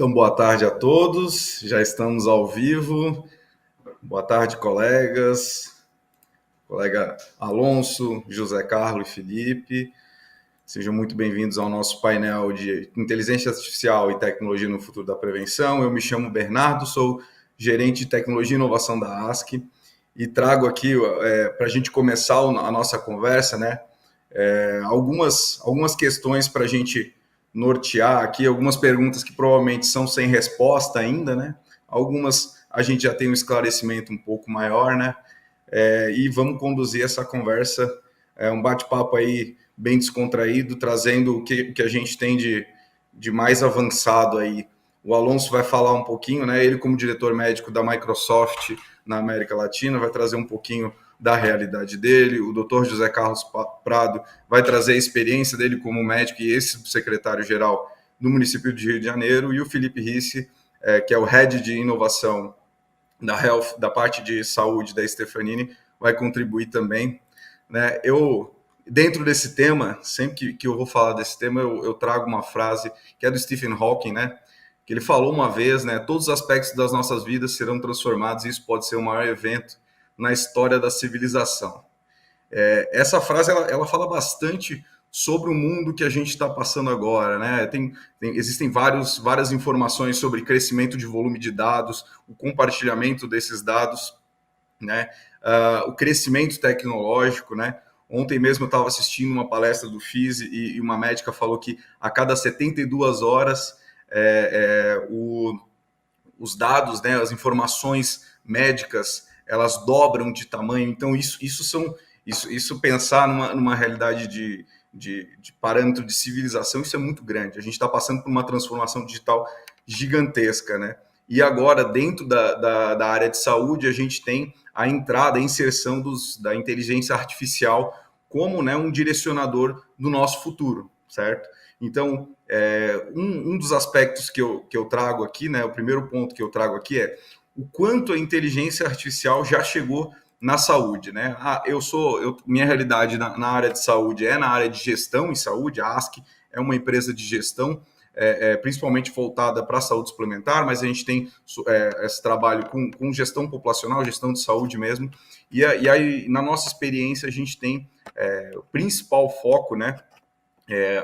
Então, boa tarde a todos, já estamos ao vivo. Boa tarde, colegas, colega Alonso, José Carlos e Felipe. Sejam muito bem-vindos ao nosso painel de Inteligência Artificial e Tecnologia no Futuro da Prevenção. Eu me chamo Bernardo, sou gerente de Tecnologia e Inovação da ASC e trago aqui, para a gente começar a nossa conversa, né, algumas questões para a gente nortear aqui, algumas perguntas que provavelmente são sem resposta ainda, né? Algumas a gente já tem um esclarecimento um pouco maior, né? E vamos conduzir essa conversa, um bate-papo aí bem descontraído, trazendo o que a gente tem de mais avançado aí. O Alonso vai falar um pouquinho, né? Ele, como diretor médico da Microsoft na América Latina, vai trazer um pouquinho da realidade dele. O Dr. José Carlos Prado vai trazer a experiência dele como médico e ex-secretário-geral do município de Rio de Janeiro. E o Felipe Risse, que é o Head de Inovação da Health, da parte de saúde da Stefanini, vai contribuir também, né? Dentro desse tema, sempre que eu vou falar desse tema, eu trago uma frase que é do Stephen Hawking, né? Que ele falou uma vez, né? Todos os aspectos das nossas vidas serão transformados e isso pode ser o maior evento na história da civilização. Essa frase, ela fala bastante sobre o mundo que a gente está passando agora, né? Existem várias informações sobre crescimento de volume de dados, o compartilhamento desses dados, né? O crescimento tecnológico, né? Ontem mesmo eu estava assistindo uma palestra do FIS e uma médica falou que a cada 72 horas os dados, né, as informações médicas, elas dobram de tamanho. Então, isso pensar numa realidade de parâmetro de civilização, isso é muito grande. A gente está passando por uma transformação digital gigantesca, né? E agora, dentro da área de saúde, a gente tem a entrada, a inserção da inteligência artificial como, né, um direcionador do nosso futuro, certo? Então, um dos aspectos que eu trago aqui, né, o primeiro ponto que eu trago aqui é o quanto a inteligência artificial já chegou na saúde, né? Minha realidade na área de saúde é na área de gestão em saúde. A ASC é uma empresa de gestão, principalmente voltada para a saúde suplementar, mas a gente tem esse trabalho com gestão populacional, gestão de saúde mesmo. E aí, na nossa experiência, a gente tem o principal foco, né?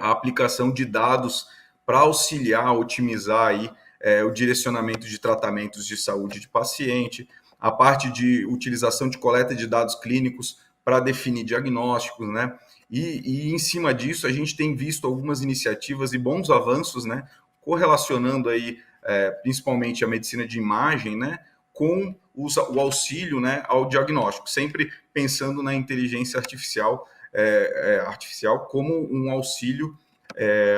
A aplicação de dados para auxiliar, otimizar aí, o direcionamento de tratamentos de saúde de paciente, a parte de utilização de coleta de dados clínicos para definir diagnósticos, né? E em cima disso, a gente tem visto algumas iniciativas e bons avanços, né? Correlacionando aí, principalmente a medicina de imagem, né? Com o auxílio, né, ao diagnóstico, sempre pensando na inteligência artificial, como um auxílio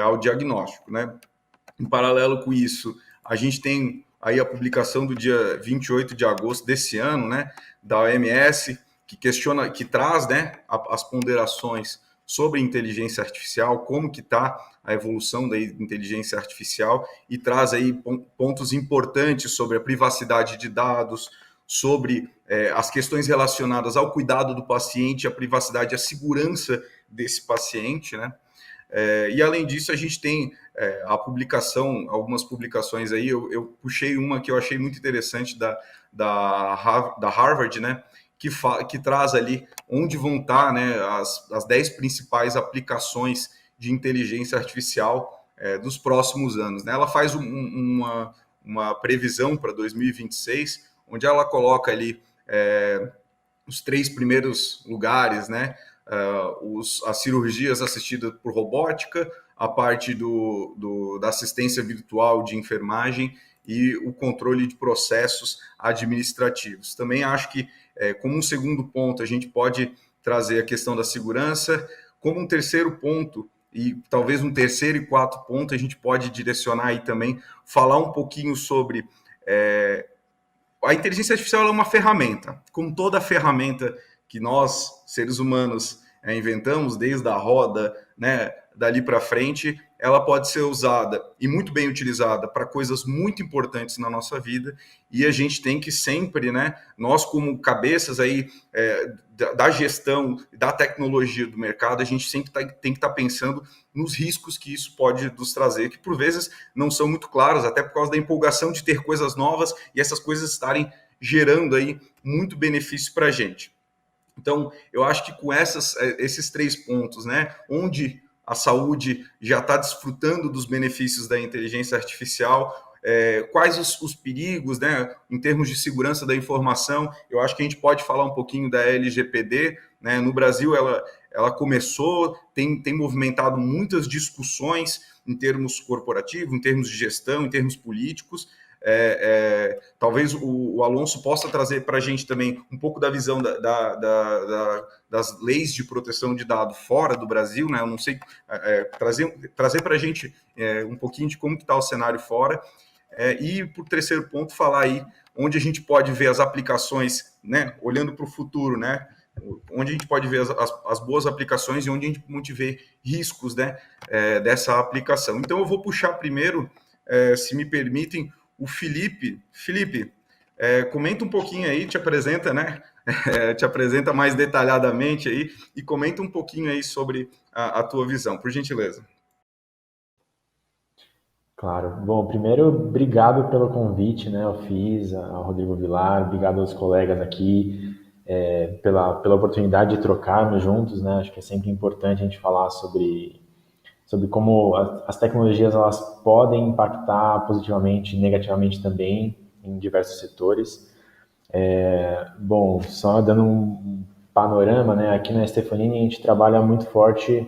ao diagnóstico, né? Em paralelo com isso, a gente tem aí a publicação do dia 28 de agosto desse ano, né, da OMS, que traz, né, as ponderações sobre inteligência artificial, como que está a evolução da inteligência artificial, e traz aí pontos importantes sobre a privacidade de dados, sobre as questões relacionadas ao cuidado do paciente, a privacidade e a segurança desse paciente, né? E além disso, a gente tem algumas publicações aí. Eu puxei uma que eu achei muito interessante da Harvard, né? Que traz ali onde vão estar, né, as 10 principais aplicações de inteligência artificial dos próximos anos, né? Ela faz uma previsão para 2026, onde ela coloca ali os 3 primeiros lugares, né? As cirurgias assistidas por robótica, a parte da assistência virtual de enfermagem e o controle de processos administrativos. Também acho que, como um segundo ponto, a gente pode trazer a questão da segurança. Como um terceiro ponto, e talvez um terceiro e quarto ponto, a gente pode direcionar aí também, falar um pouquinho sobre a inteligência artificial é uma ferramenta, como toda ferramenta que nós, seres humanos, inventamos, desde a roda, né, dali para frente, ela pode ser usada e muito bem utilizada para coisas muito importantes na nossa vida, e a gente tem que sempre, né, nós como cabeças aí da gestão, da tecnologia do mercado, a gente sempre tem que estar pensando nos riscos que isso pode nos trazer, que por vezes não são muito claros, até por causa da empolgação de ter coisas novas e essas coisas estarem gerando aí muito benefício para a gente. Então, eu acho que com esses 3 pontos, né, onde a saúde já está desfrutando dos benefícios da inteligência artificial, quais os perigos, né, em termos de segurança da informação, eu acho que a gente pode falar um pouquinho da LGPD, né, no Brasil ela começou, tem movimentado muitas discussões em termos corporativos, em termos de gestão, em termos políticos. Talvez o Alonso possa trazer para a gente também um pouco da visão das leis de proteção de dados fora do Brasil, né? Eu não sei, trazer para a gente um pouquinho de como está o cenário fora. E, por terceiro ponto, falar aí onde a gente pode ver as aplicações, né? Olhando para o futuro, né? Onde a gente pode ver as boas aplicações e onde a gente vê riscos, né? Dessa aplicação. Então, eu vou puxar primeiro, se me permitem, o Felipe. Felipe, comenta um pouquinho aí, te apresenta, né? Te apresenta mais detalhadamente aí e comenta um pouquinho aí sobre a tua visão, por gentileza. Claro. Bom, primeiro, obrigado pelo convite, né? Eu fiz, ao Rodrigo Vilar, obrigado aos colegas aqui, pela oportunidade de trocarmos juntos, né? Acho que é sempre importante a gente falar sobre como as tecnologias elas podem impactar positivamente e negativamente também em diversos setores. Bom, só dando um panorama, né? Aqui na Stefanini a gente trabalha muito forte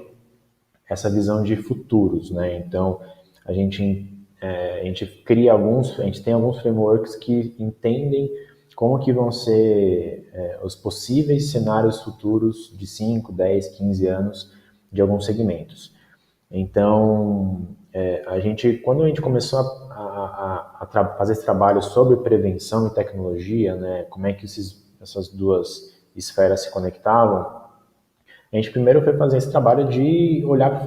essa visão de futuros, né? Então a gente cria a gente tem alguns frameworks que entendem como que vão ser os possíveis cenários futuros de 5, 10, 15 anos de alguns segmentos. Então, quando a gente começou a fazer esse trabalho sobre prevenção e tecnologia, né, como é que essas duas esferas se conectavam, a gente primeiro foi fazer esse trabalho de olhar para o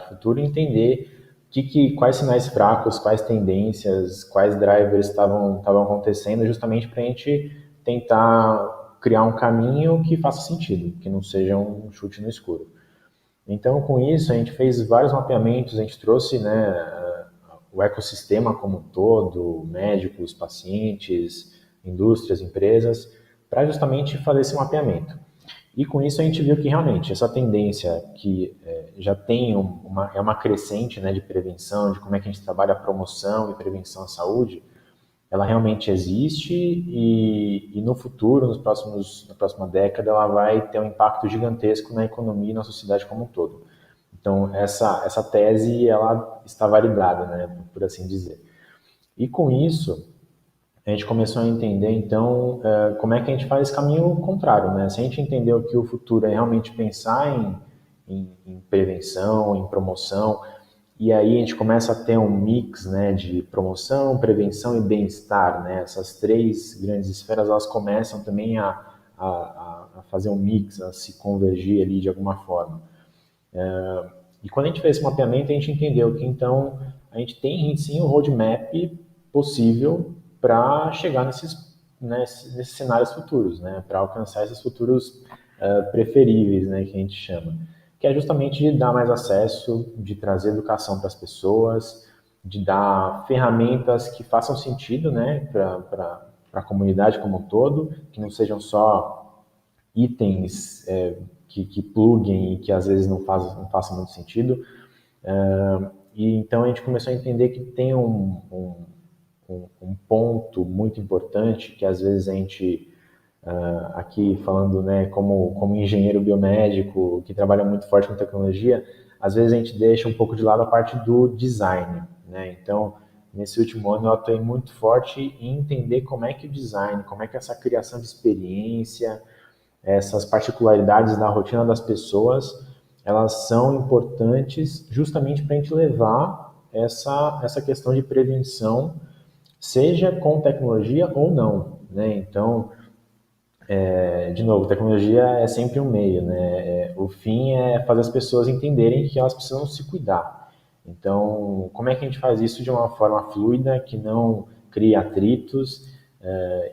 futuro e entender quais sinais fracos, quais tendências, quais drivers estavam acontecendo, justamente para a gente tentar criar um caminho que faça sentido, que não seja um chute no escuro. Então, com isso, a gente fez vários mapeamentos, a gente trouxe, né, o ecossistema como um todo, médicos, pacientes, indústrias, empresas, para justamente fazer esse mapeamento. E com isso a gente viu que realmente essa tendência que já tem é uma crescente, né, de prevenção, de como é que a gente trabalha a promoção e prevenção à saúde, ela realmente existe e no futuro, na próxima década, ela vai ter um impacto gigantesco na economia e na sociedade como um todo. Então, essa tese, ela está validada, né, por assim dizer. E com isso, a gente começou a entender, então, como é que a gente faz esse caminho contrário, né? Se a gente entendeu que o futuro é realmente pensar em prevenção, em promoção, e aí a gente começa a ter um mix, né, de promoção, prevenção e bem-estar, né? Essas três grandes esferas, elas começam também a fazer um mix, a se convergir ali de alguma forma. E quando a gente fez esse mapeamento, a gente entendeu que, então, a gente tem sim um roadmap possível para chegar nesses cenários futuros, né? Para alcançar esses futuros preferíveis, né, que a gente chama, que é justamente de dar mais acesso, de trazer educação para as pessoas, de dar ferramentas que façam sentido, né, para a comunidade como um todo, que não sejam só itens que pluguem e que às vezes não façam muito sentido. E então a gente começou a entender que tem um ponto muito importante que às vezes a gente aqui falando, né, como engenheiro biomédico que trabalha muito forte com tecnologia, às vezes a gente deixa um pouco de lado a parte do design, né? Então, nesse último ano eu atuei muito forte em entender como é que o design, como é que essa criação de experiência, essas particularidades da rotina das pessoas, elas são importantes justamente para a gente levar essa questão de prevenção, seja com tecnologia ou não, né? Então, de novo, tecnologia é sempre um meio, né? O fim é fazer as pessoas entenderem que elas precisam se cuidar. Então, como é que a gente faz isso de uma forma fluida, que não crie atritos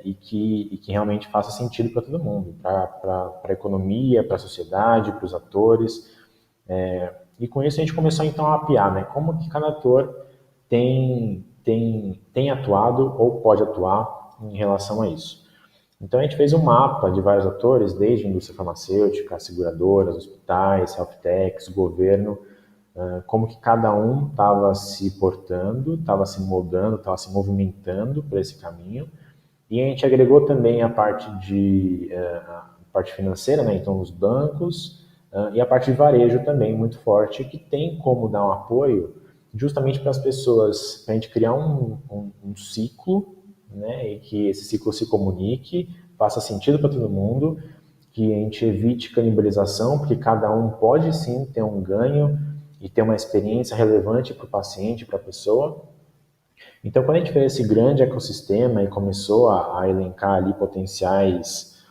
e que realmente faça sentido para todo mundo, para a economia, para a sociedade, para os atores. E com isso a gente começou então a mapear, né? Como que cada ator tem atuado ou pode atuar em relação a isso. Então a gente fez um mapa de vários atores, desde a indústria farmacêutica, seguradoras, hospitais, health techs, governo, como que cada um estava se portando, estava se moldando, estava se movimentando para esse caminho. E a gente agregou também a parte financeira, né? Então os bancos, e a parte de varejo também muito forte, que tem como dar um apoio justamente para as pessoas, para a gente criar um ciclo, né? E que esse ciclo se comunique, faça sentido para todo mundo, que a gente evite canibalização, porque cada um pode sim ter um ganho e ter uma experiência relevante para o paciente, para a pessoa. Então, quando a gente fez esse grande ecossistema e começou a elencar ali potenciais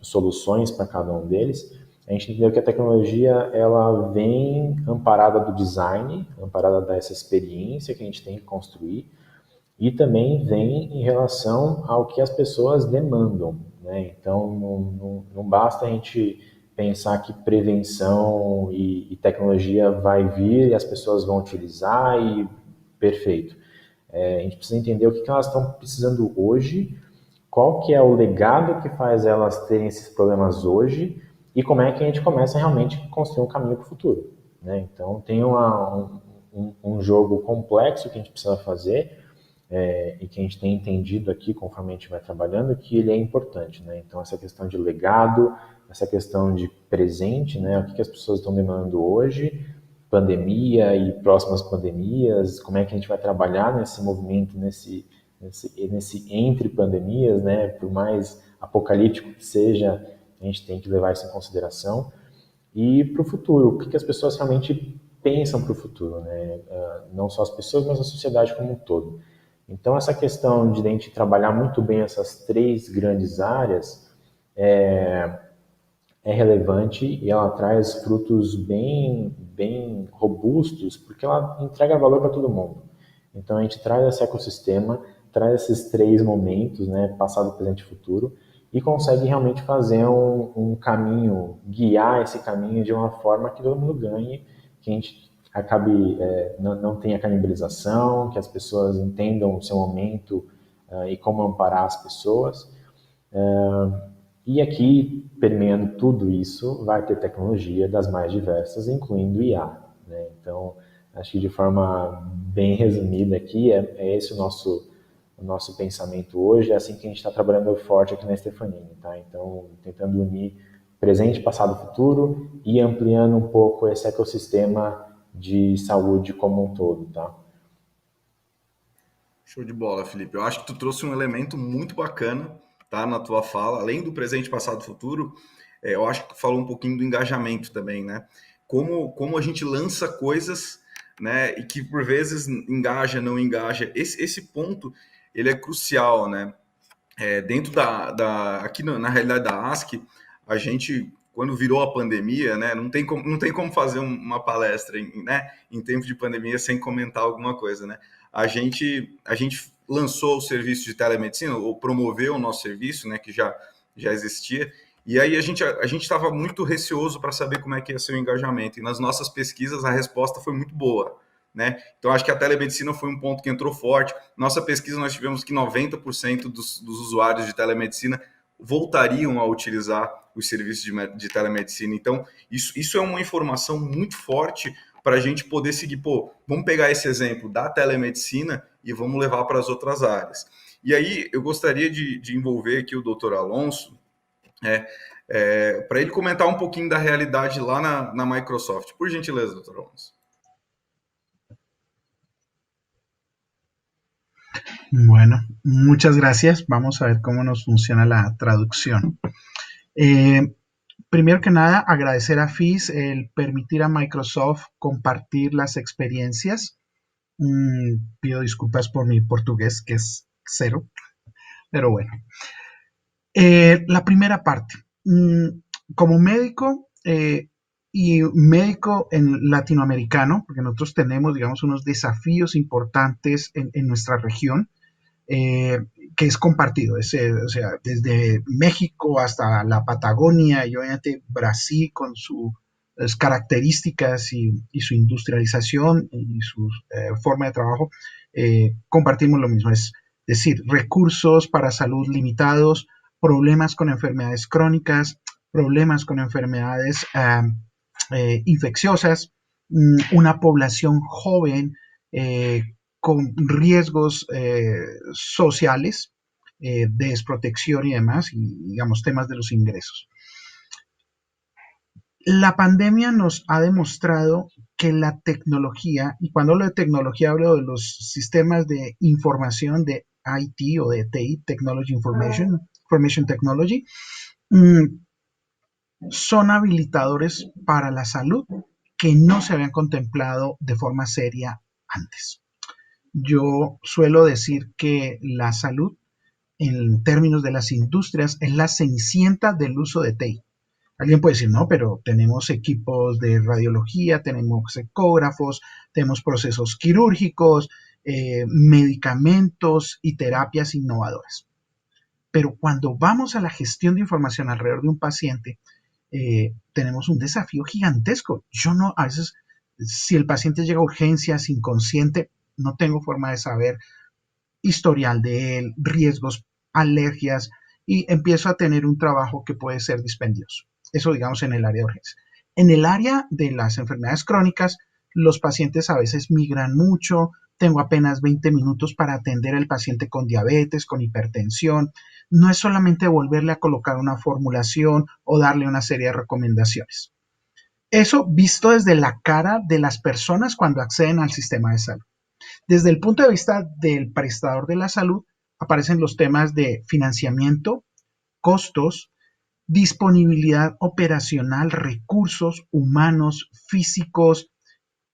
soluções para cada um deles, a gente entendeu que a tecnologia ela vem amparada do design, amparada dessa experiência que a gente tem que construir, e também vem em relação ao que as pessoas demandam, né? Então, não basta a gente pensar que prevenção e tecnologia vai vir e as pessoas vão utilizar e perfeito. A gente precisa entender o que elas estão precisando hoje, qual que é o legado que faz elas terem esses problemas hoje e como é que a gente começa realmente a construir um caminho para o futuro, né? Então, tem um jogo complexo que a gente precisa fazer, e que a gente tem entendido aqui, conforme a gente vai trabalhando, que ele é importante, né? Então, essa questão de legado, essa questão de presente, né? O que as pessoas estão demandando hoje, pandemia e próximas pandemias, como é que a gente vai trabalhar nesse movimento, nesse entre pandemias, né? Por mais apocalíptico que seja, a gente tem que levar isso em consideração. E para o futuro, o que as pessoas realmente pensam para o futuro, né? Não só as pessoas, mas a sociedade como um todo. Então, essa questão de a gente trabalhar muito bem essas três grandes áreas é relevante e ela traz frutos bem robustos, porque ela entrega valor para todo mundo. Então, a gente traz esse ecossistema, traz esses três momentos, né, passado, presente e futuro, e consegue realmente fazer um caminho, guiar esse caminho de uma forma que todo mundo ganhe, que a gente acabe, não tenha canibalização, que as pessoas entendam o seu momento e como amparar as pessoas. E aqui, permeando tudo isso, vai ter tecnologia das mais diversas, incluindo IA, né? Então, acho que de forma bem resumida aqui, é esse o nosso pensamento hoje, é assim que a gente está trabalhando forte aqui na Stefanini, tá? Então, tentando unir presente, passado, futuro e ampliando um pouco esse ecossistema de saúde como um todo, tá? Show de bola, Felipe. Eu acho que tu trouxe um elemento muito bacana, tá, na tua fala, além do presente, passado, futuro. Eu acho que tu falou um pouquinho do engajamento também, né? Como a gente lança coisas, né, e que por vezes engaja, não engaja. Esse ponto, ele é crucial, né? Dentro aqui na realidade da ASC, a gente, quando virou a pandemia, né, não tem como fazer uma palestra, né, em tempo de pandemia sem comentar alguma coisa, né? A gente lançou o serviço de telemedicina, ou promoveu o nosso serviço, né, que já existia, e aí a gente estava muito receoso para saber como é que ia ser o engajamento, e nas nossas pesquisas a resposta foi muito boa, né? Então, acho que a telemedicina foi um ponto que entrou forte. Nossa pesquisa, nós tivemos que 90% dos usuários de telemedicina voltariam a utilizar os serviços de telemedicina. Então, isso é uma informação muito forte para a gente poder seguir. Pô, vamos pegar esse exemplo da telemedicina e vamos levar para as outras áreas. E aí, eu gostaria de envolver aqui o doutor Alonso, para ele comentar um pouquinho da realidade lá na Microsoft. Por gentileza, doutor Alonso. Bueno, muchas gracias. Vamos a ver cómo nos funciona la traducción. Primero que nada, agradecer a FIS el permitir a Microsoft compartir las experiencias. Pido disculpas por mi portugués, que es cero, pero bueno. La primera parte. Como médico, y médico en latinoamericano, porque nosotros tenemos, digamos, unos desafíos importantes en nuestra región, que es compartido, o sea, desde México hasta la Patagonia y obviamente Brasil con sus características y su industrialización y su forma de trabajo, compartimos lo mismo, es decir, recursos para salud limitados, problemas con enfermedades crónicas, problemas con enfermedades infecciosas, una población joven con riesgos sociales, de desprotección y demás, y digamos temas de los ingresos. La pandemia nos ha demostrado que la tecnología, y cuando hablo de tecnología hablo de los sistemas de información de IT o de TI, Technology Information Technology, son habilitadores para la salud que no se habían contemplado de forma seria antes. Yo suelo decir que la salud, en términos de las industrias, es la cenicienta del uso de TI. Alguien puede decir, no, pero tenemos equipos de radiología, tenemos ecógrafos, tenemos procesos quirúrgicos, medicamentos y terapias innovadoras. Pero cuando vamos a la gestión de información alrededor de un paciente, tenemos un desafío gigantesco. Yo no, a veces, si el paciente llega a urgencias inconsciente, no tengo forma de saber historial de él, riesgos, alergias, y empiezo a tener un trabajo que puede ser dispendioso. Eso, digamos, en el área de urgencias. En el área de las enfermedades crónicas, los pacientes a veces migran mucho. Tengo apenas 20 minutos para atender al paciente con diabetes, con hipertensión. No es solamente volverle a colocar una formulación o darle una serie de recomendaciones. Eso visto desde la cara de las personas cuando acceden al sistema de salud. Desde el punto de vista del prestador de la salud, aparecen los temas de financiamiento, costos, disponibilidad operacional, recursos humanos, físicos,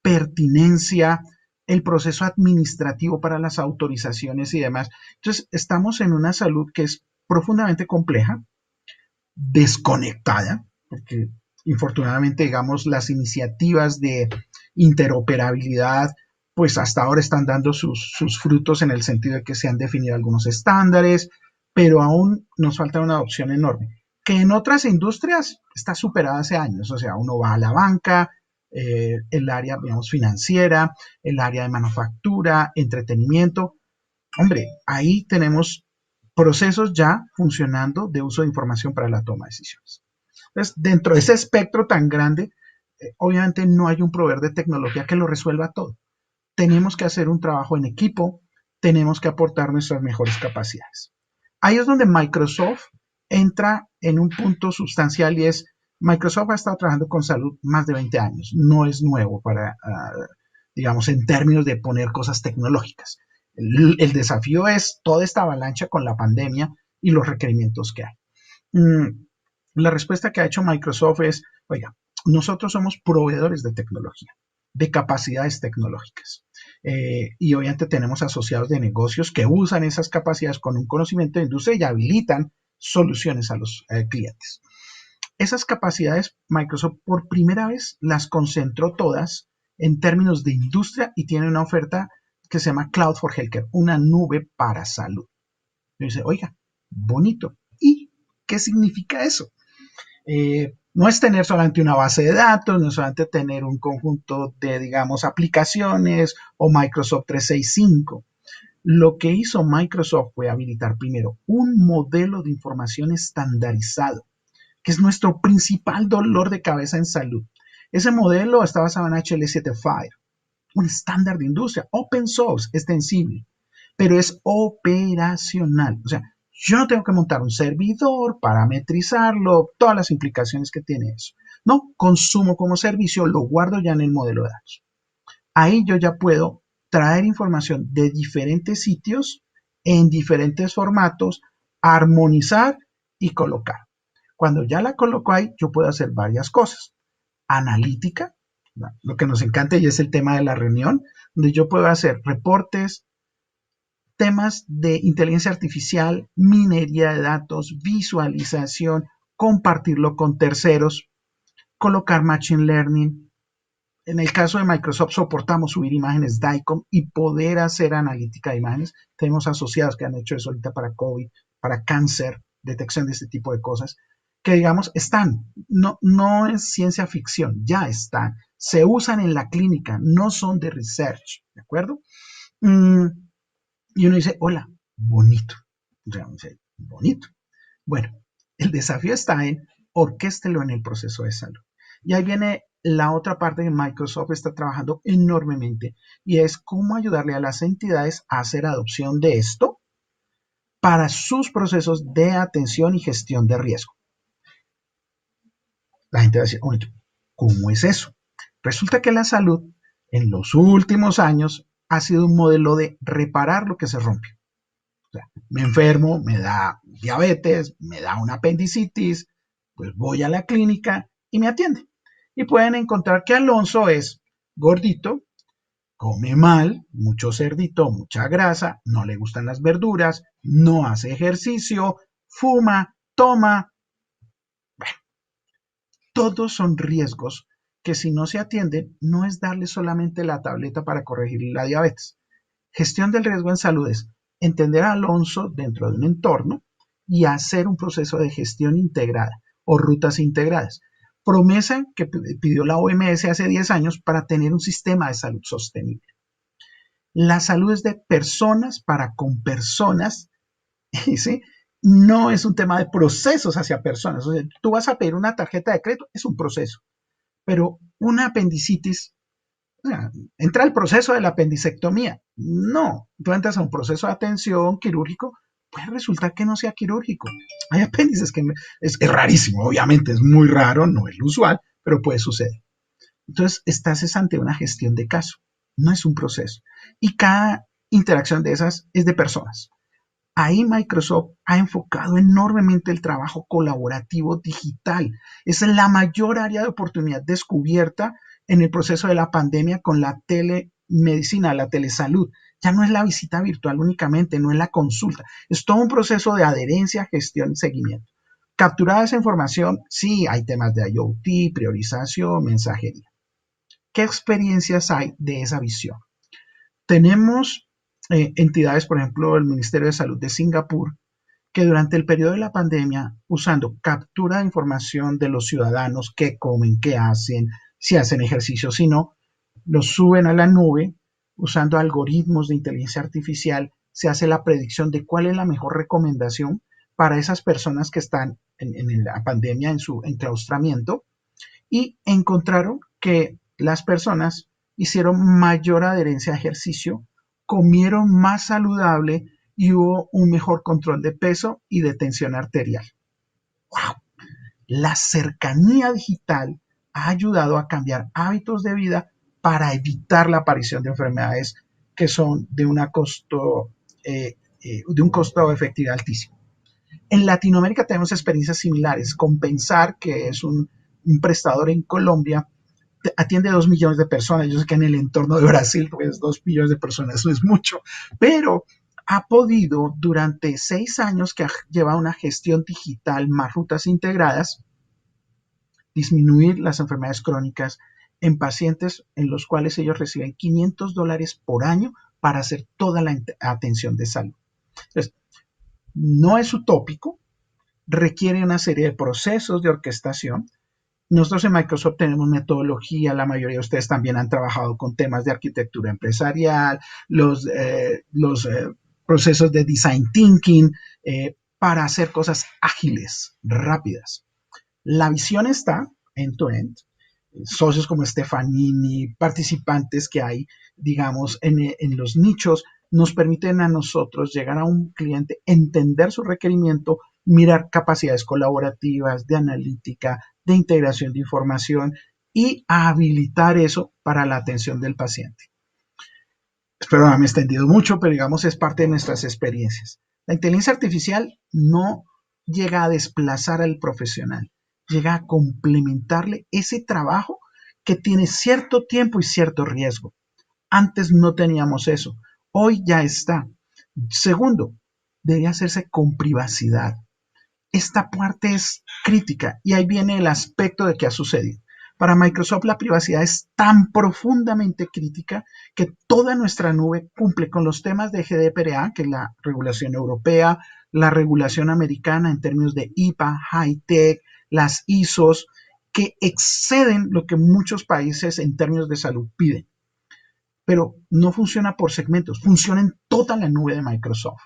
pertinencia, el proceso administrativo para las autorizaciones y demás. Entonces, estamos en una salud que es profundamente compleja, desconectada, porque infortunadamente, digamos, las iniciativas de interoperabilidad, pues hasta ahora están dando sus frutos en el sentido de que se han definido algunos estándares, pero aún nos falta una adopción enorme, que en otras industrias está superada hace años. O sea, uno va a la banca, el área, digamos, financiera, el área de manufactura, entretenimiento. Hombre, ahí tenemos procesos ya funcionando de uso de información para la toma de decisiones. Entonces, dentro de ese espectro tan grande, obviamente no hay un proveedor de tecnología que lo resuelva todo. Tenemos que hacer un trabajo en equipo, tenemos que aportar nuestras mejores capacidades. Ahí es donde Microsoft entra en un punto sustancial, y es, Microsoft ha estado trabajando con salud más de 20 años, no es nuevo para, digamos, en términos de poner cosas tecnológicas. El desafío es toda esta avalancha con la pandemia y los requerimientos que hay. La respuesta que ha hecho Microsoft es, oiga, nosotros somos proveedores de tecnología, de capacidades tecnológicas. Y obviamente tenemos asociados de negocios que usan esas capacidades con un conocimiento de industria y habilitan soluciones a los clientes. Esas capacidades, Microsoft por primera vez las concentró todas en términos de industria y tiene una oferta que se llama Cloud for Healthcare, una nube para salud. Y dice, oiga, bonito. ¿Y qué significa eso? No es tener solamente una base de datos, no es solamente tener un conjunto de, digamos, aplicaciones o Microsoft 365. Lo que hizo Microsoft fue habilitar primero un modelo de información estandarizado, que es nuestro principal dolor de cabeza en salud. Ese modelo está basado en HL7 Fire, un estándar de industria, open source, extensible, pero es operacional. O sea, yo no tengo que montar un servidor, parametrizarlo, todas las implicaciones que tiene eso. No, consumo como servicio, lo guardo ya en el modelo de datos. Ahí yo ya puedo traer información de diferentes sitios, en diferentes formatos, armonizar y colocar. Cuando ya la coloco ahí, yo puedo hacer varias cosas. Analítica, lo que nos encanta y es el tema de la reunión, donde yo puedo hacer reportes, temas de inteligencia artificial, minería de datos, visualización, compartirlo con terceros, colocar Machine Learning. En el caso de Microsoft soportamos subir imágenes DICOM y poder hacer analítica de imágenes. Tenemos asociados que han hecho eso ahorita para COVID, para cáncer, detección de este tipo de cosas, que digamos están. No es ciencia ficción, ya están. Se usan en la clínica, no son de research, ¿de acuerdo? Y uno dice, hola, bonito. Bonito. Bueno, el desafío está en orquéstelo en el proceso de salud. Y ahí viene la otra parte que Microsoft está trabajando enormemente y es cómo ayudarle a las entidades a hacer adopción de esto para sus procesos de atención y gestión de riesgo. La gente va a decir, ¿cómo es eso? Resulta que la salud en los últimos años ha sido un modelo de reparar lo que se rompió. O sea, me enfermo, me da diabetes, me da una apendicitis, pues voy a la clínica y me atienden. Y pueden encontrar que Alonso es gordito, come mal, mucho cerdito, mucha grasa, no le gustan las verduras, no hace ejercicio, fuma, toma. Bueno, todos son riesgos que si no se atienden, no es darle solamente la tableta para corregir la diabetes. Gestión del riesgo en salud es entender a Alonso dentro de un entorno y hacer un proceso de gestión integrada o rutas integradas. Promesa que pidió la OMS hace 10 años para tener un sistema de salud sostenible. La salud es de personas para con personas, ¿sí? No es un tema de procesos hacia personas. O sea, tú vas a pedir una tarjeta de crédito, es un proceso, pero una apendicitis, o sea, entra el proceso de la apendicectomía. No, tú entras a un proceso de atención quirúrgico, puede resultar que no sea quirúrgico. Hay apéndices que es rarísimo, obviamente, es muy raro, no es lo usual, pero puede suceder. Entonces, estás ante una gestión de caso, no es un proceso. Y cada interacción de esas es de personas. Ahí Microsoft ha enfocado enormemente el trabajo colaborativo digital. Es la mayor área de oportunidad descubierta en el proceso de la pandemia con la telemedicina, la telesalud. Ya no es la visita virtual únicamente, no es la consulta. Es todo un proceso de adherencia, gestión y seguimiento. Capturada esa información, sí, hay temas de IoT, priorización, mensajería. ¿Qué experiencias hay de esa visión? Tenemos entidades, por ejemplo, el Ministerio de Salud de Singapur, que durante el periodo de la pandemia, usando captura de información de los ciudadanos, qué comen, qué hacen, si hacen ejercicio, si no, los suben a la nube, usando algoritmos de inteligencia artificial, se hace la predicción de cuál es la mejor recomendación para esas personas que están en la pandemia, en su enclaustramiento, y encontraron que las personas hicieron mayor adherencia a ejercicio, comieron más saludable y hubo un mejor control de peso y de tensión arterial. ¡Wow! La cercanía digital ha ayudado a cambiar hábitos de vida para evitar la aparición de enfermedades que son de un costo de efectividad altísimo. En Latinoamérica tenemos experiencias similares. Compensar, que es un prestador en Colombia, atiende a 2 millones de personas. Yo sé que en el entorno de Brasil, pues 2 millones de personas, eso es mucho, pero ha podido durante 6 años que ha llevado una gestión digital más rutas integradas, disminuir las enfermedades crónicas en pacientes en los cuales ellos reciben $500 por año para hacer toda la atención de salud. Entonces, no es utópico, requiere una serie de procesos de orquestación. Nosotros en Microsoft tenemos metodología, la mayoría de ustedes también han trabajado con temas de arquitectura empresarial, los procesos de design thinking, para hacer cosas ágiles, rápidas. La visión está end-to-end. Socios como Stefanini, participantes que hay, digamos, en los nichos, nos permiten a nosotros llegar a un cliente, entender su requerimiento, mirar capacidades colaborativas, de analítica, de integración de información y habilitar eso para la atención del paciente. Espero haberme extendido mucho, pero digamos es parte de nuestras experiencias. La inteligencia artificial no llega a desplazar al profesional, llega a complementarle ese trabajo que tiene cierto tiempo y cierto riesgo. Antes no teníamos eso, hoy ya está. Segundo, debe hacerse con privacidad. Esta parte es crítica y ahí viene el aspecto de qué ha sucedido. Para Microsoft la privacidad es tan profundamente crítica que toda nuestra nube cumple con los temas de GDPR, que es la regulación europea, la regulación americana en términos de IPA, High-Tech, las ISOs, que exceden lo que muchos países en términos de salud piden. Pero no funciona por segmentos, funciona en toda la nube de Microsoft.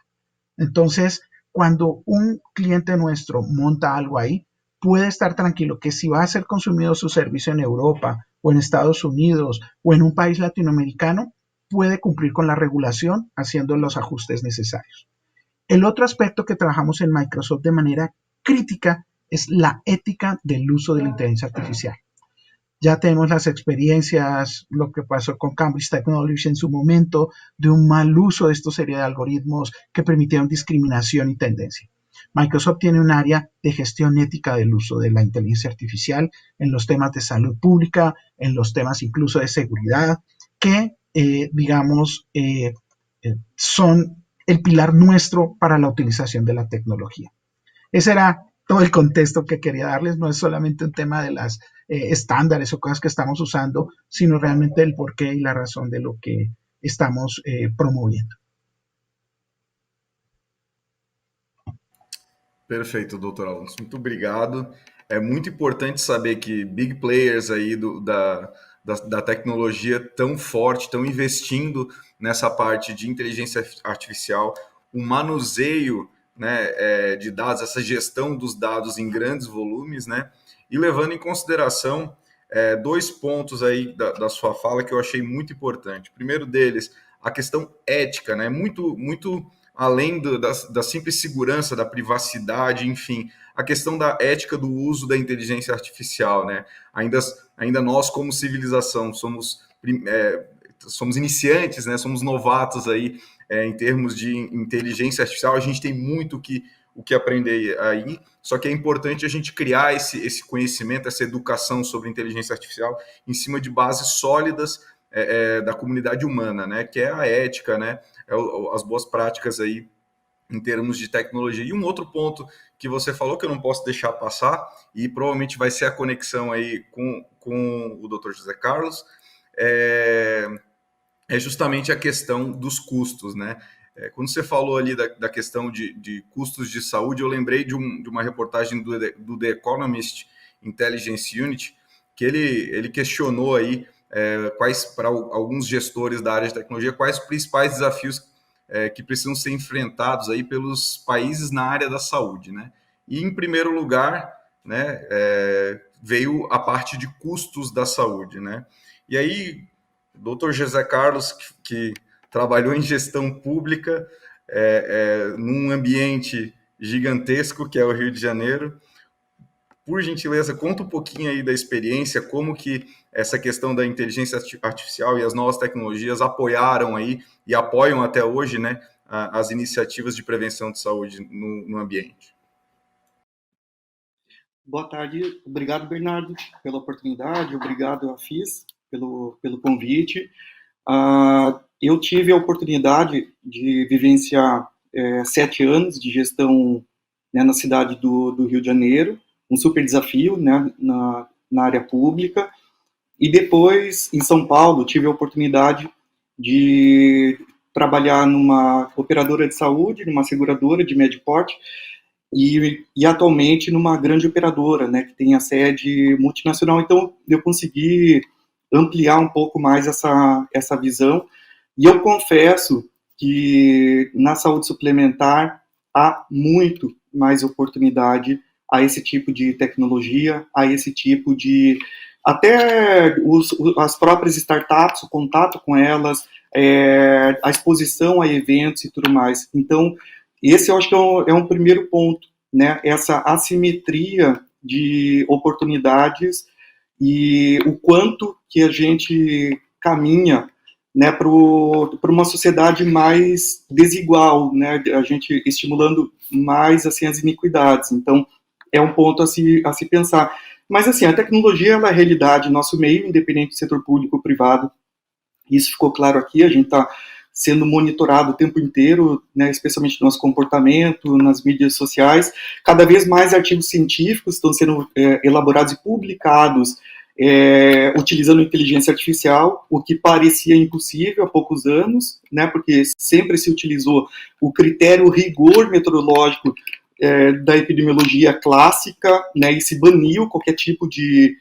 Entonces, cuando un cliente nuestro monta algo ahí, puede estar tranquilo que si va a ser consumido su servicio en Europa o en Estados Unidos o en un país latinoamericano, puede cumplir con la regulación haciendo los ajustes necesarios. El otro aspecto que trabajamos en Microsoft de manera crítica es la ética del uso de la inteligencia artificial. Ya tenemos las experiencias, lo que pasó con Cambridge Technology en su momento, de un mal uso de esta serie de algoritmos que permitieron discriminación y tendencia. Microsoft tiene un área de gestión ética del uso de la inteligencia artificial en los temas de salud pública, en los temas incluso de seguridad, que, son el pilar nuestro para la utilización de la tecnología. Ese era todo el contexto que quería darles. No es solamente un tema de las estándares o cosas que estamos usando, sino realmente el porqué y la razón de lo que estamos promoviendo. Perfeito, doutor Alonso. Muito obrigado. É muito importante saber que big players aí da tecnologia tão forte, estão investindo nessa parte de inteligência artificial, o manuseio, né, de dados, essa gestão dos dados em grandes volumes, né, e levando em consideração dois pontos aí da sua fala que eu achei muito importante. O primeiro deles, a questão ética, né, muito além da simples segurança, da privacidade, enfim, a questão da ética do uso da inteligência artificial, né? Ainda nós, como civilização, somos iniciantes, né? Somos novatos aí em termos de inteligência artificial, a gente tem muito o que aprender aí, só que é importante a gente criar esse conhecimento, essa educação sobre inteligência artificial em cima de bases sólidas da comunidade humana, né? Que é a ética, né? As boas práticas aí em termos de tecnologia. E um outro ponto que você falou que eu não posso deixar passar, e provavelmente vai ser a conexão aí com o Dr. José Carlos, é justamente a questão dos custos, né? Quando você falou ali da questão de custos de saúde, eu lembrei de uma reportagem do The Economist Intelligence Unit, que ele questionou aí quais, para alguns gestores da área de tecnologia, quais os principais desafios que precisam ser enfrentados aí pelos países na área da saúde, né? E, em primeiro lugar, né, veio a parte de custos da saúde, né? E aí, o Dr. José Carlos, que trabalhou em gestão pública, num ambiente gigantesco, que é o Rio de Janeiro, por gentileza, conta um pouquinho aí da experiência, como que essa questão da inteligência artificial e as novas tecnologias apoiaram aí e apoiam até hoje, né, as iniciativas de prevenção de saúde no ambiente. Boa tarde, obrigado, Bernardo, pela oportunidade, obrigado, Afis, pelo convite. Eu tive a oportunidade de vivenciar 7 anos de gestão, né, na cidade do Rio de Janeiro, um super desafio, né, na área pública, e depois, em São Paulo, tive a oportunidade de trabalhar numa operadora de saúde, numa seguradora de médio porte, e atualmente numa grande operadora, né, que tem a sede multinacional. Então, eu consegui ampliar um pouco mais essa visão, e eu confesso que na saúde suplementar há muito mais oportunidade a esse tipo de tecnologia, a esse tipo de... até as próprias startups, o contato com elas, a exposição a eventos e tudo mais. Então, esse eu acho que é um primeiro ponto, né? Essa assimetria de oportunidades e o quanto que a gente caminha, né, para uma sociedade mais desigual, né? A gente estimulando mais assim, as iniquidades. Então, é um ponto a se pensar. Mas, assim, a tecnologia ela é a realidade, nosso meio, independente do setor público ou privado. Isso ficou claro aqui, a gente está sendo monitorado o tempo inteiro, né, especialmente no nosso comportamento, nas mídias sociais. Cada vez mais artigos científicos estão sendo elaborados e publicados utilizando inteligência artificial, o que parecia impossível há poucos anos, né, porque sempre se utilizou o critério rigor meteorológico da epidemiologia clássica, né, e se baniu qualquer tipo de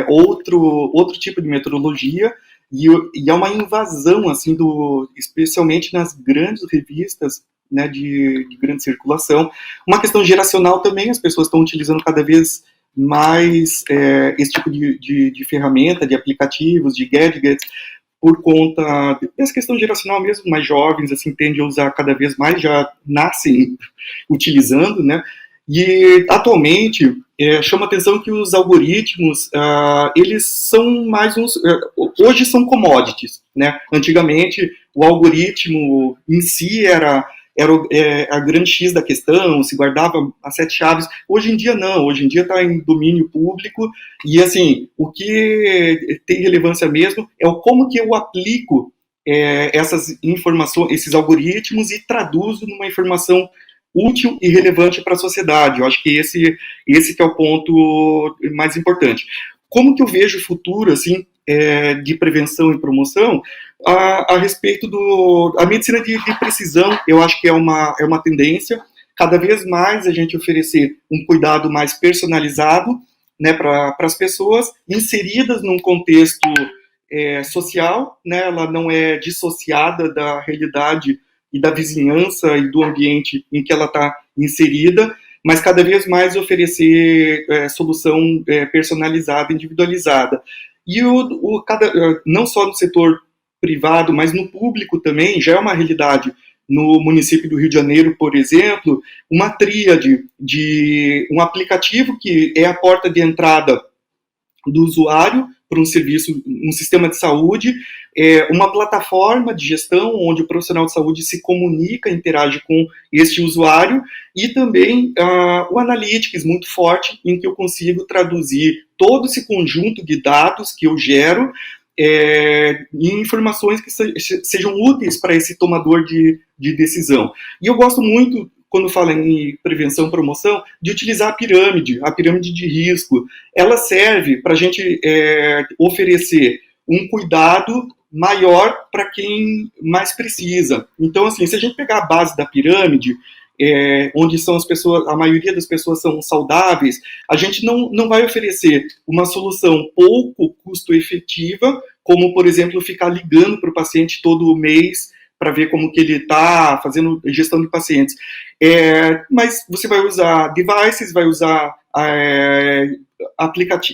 outro tipo de meteorologia, e é uma invasão, assim, especialmente nas grandes revistas, né, de grande circulação. Uma questão geracional também, as pessoas estão utilizando cada vez mais esse tipo de ferramenta, de aplicativos, de gadgets, por conta dessa questão geracional mesmo, mais jovens, assim, tendem a usar cada vez mais, já nascem utilizando, né, e atualmente chama atenção que os algoritmos, eles são mais hoje são commodities, né, antigamente o algoritmo em si era a grande X da questão, se guardava as 7 chaves. Hoje em dia não, hoje em dia está em domínio público, e assim, o que tem relevância mesmo é o como que eu aplico essas informações, esses algoritmos, e traduzo numa informação útil e relevante para a sociedade. Eu acho que esse que é o ponto mais importante. Como que eu vejo o futuro, assim, de prevenção e promoção a respeito a medicina de precisão? Eu acho que é uma tendência, cada vez mais a gente oferecer um cuidado mais personalizado, né, para as pessoas, inseridas num contexto social, né, ela não é dissociada da realidade e da vizinhança e do ambiente em que ela está inserida, mas cada vez mais oferecer solução personalizada, individualizada. E não só no setor privado, mas no público também, já é uma realidade. No município do Rio de Janeiro, por exemplo, uma tríade de um aplicativo que é a porta de entrada do usuário para um serviço, um sistema de saúde, uma plataforma de gestão onde o profissional de saúde se comunica, interage com este usuário, e também o Analytics muito forte, em que eu consigo traduzir todo esse conjunto de dados que eu gero em informações que sejam úteis para esse tomador de decisão. E eu gosto muito, quando fala em prevenção e promoção, de utilizar a pirâmide de risco. Ela serve para a gente oferecer um cuidado maior para quem mais precisa. Então, assim, se a gente pegar a base da pirâmide, onde são as pessoas, a maioria das pessoas são saudáveis, a gente não vai oferecer uma solução pouco custo-efetiva, como, por exemplo, ficar ligando para o paciente todo mês para ver como que ele está fazendo gestão de pacientes. Mas você vai usar devices, vai usar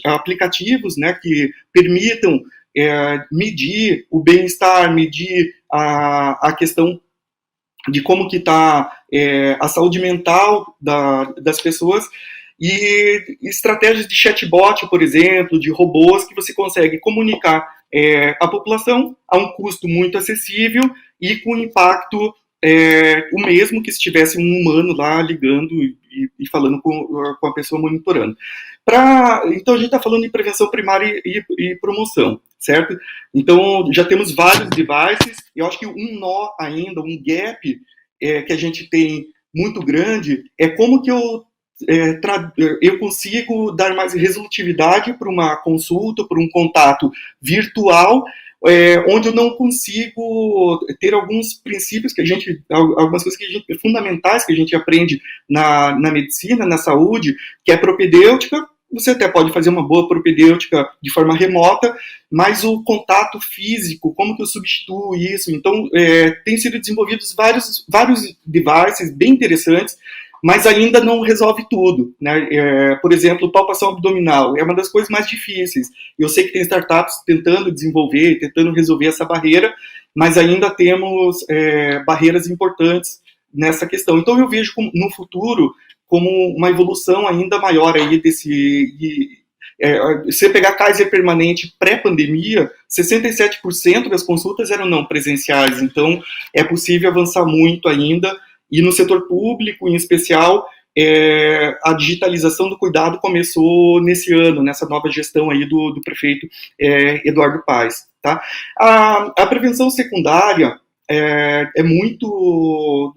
aplicativos, né, que permitam medir o bem-estar, medir a questão de como que está a saúde mental das pessoas, e estratégias de chatbot, por exemplo, de robôs, que você consegue comunicar a população a um custo muito acessível e com impacto o mesmo que se tivesse um humano lá ligando e falando com a pessoa monitorando. Então, a gente está falando de prevenção primária e promoção, certo? Então, já temos vários devices. Eu acho que um nó ainda, um gap que a gente tem muito grande é como que eu consigo dar mais resolutividade para uma consulta, para um contato virtual, onde eu não consigo ter alguns princípios algumas coisas fundamentais que a gente aprende na medicina, na saúde, que é propedêutica. Você até pode fazer uma boa propedêutica de forma remota, mas o contato físico, como que eu substituo isso? Então, tem sido desenvolvidos vários devices bem interessantes, mas ainda não resolve tudo, né? Por exemplo, palpação abdominal é uma das coisas mais difíceis. Eu sei que tem startups tentando desenvolver, tentando resolver essa barreira, mas ainda temos barreiras importantes nessa questão. Então, eu vejo no futuro como uma evolução ainda maior aí você pegar Kaiser Permanente pré-pandemia, 67% das consultas eram não presenciais, então é possível avançar muito ainda, e no setor público, em especial, a digitalização do cuidado começou nesse ano, nessa nova gestão aí do prefeito Eduardo Paes, tá? A prevenção secundária é muito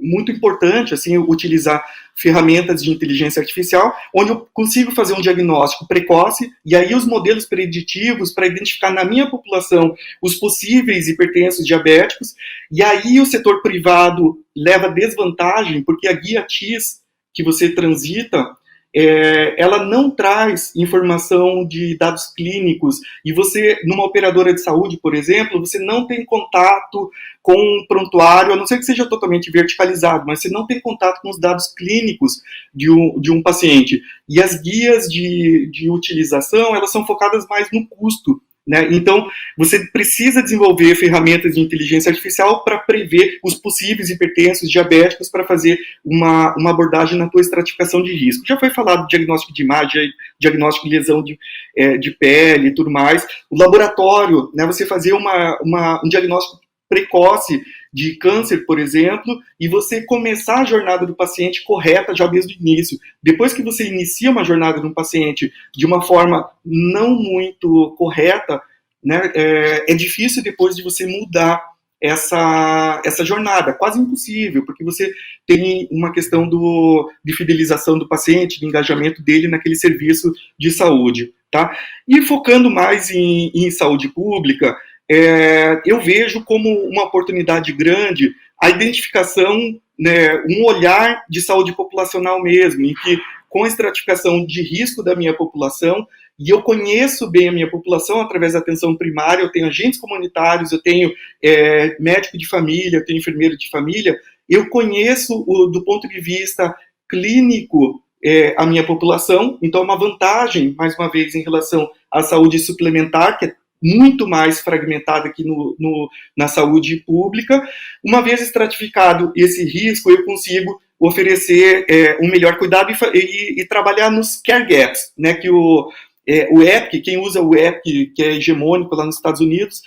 muito importante, assim, utilizar ferramentas de inteligência artificial, onde eu consigo fazer um diagnóstico precoce, e aí os modelos preditivos para identificar na minha população os possíveis hipertensos diabéticos, e aí o setor privado leva desvantagem, porque a guia TIS que você transita, ela não traz informação de dados clínicos, e você, numa operadora de saúde, por exemplo, você não tem contato com um prontuário, a não ser que seja totalmente verticalizado, mas você não tem contato com os dados clínicos de um paciente. E as guias de utilização, elas são focadas mais no custo, né? Então, você precisa desenvolver ferramentas de inteligência artificial para prever os possíveis hipertensos, diabéticos, para fazer uma abordagem na tua estratificação de risco. Já foi falado de diagnóstico de imagem, diagnóstico de lesão de pele e tudo mais. O laboratório, né, você fazer um diagnóstico precoce de câncer, por exemplo, e você começar a jornada do paciente correta já desde o início. Depois que você inicia uma jornada de um paciente de uma forma não muito correta, né, é difícil depois de você mudar essa jornada, quase impossível, porque você tem uma questão de fidelização do paciente, de engajamento dele naquele serviço de saúde, tá? E focando mais em saúde pública, eu vejo como uma oportunidade grande a identificação, né, um olhar de saúde populacional mesmo, em que, com a estratificação de risco da minha população, e eu conheço bem a minha população através da atenção primária, eu tenho agentes comunitários, eu tenho médico de família, eu tenho enfermeiro de família, eu conheço do ponto de vista clínico a minha população, então é uma vantagem, mais uma vez, em relação à saúde suplementar, que é muito mais fragmentada aqui na saúde pública. Uma vez estratificado esse risco, eu consigo oferecer um melhor cuidado e trabalhar nos care gaps, né, que o EPIC, quem usa o EPIC, que é hegemônico lá nos Estados Unidos,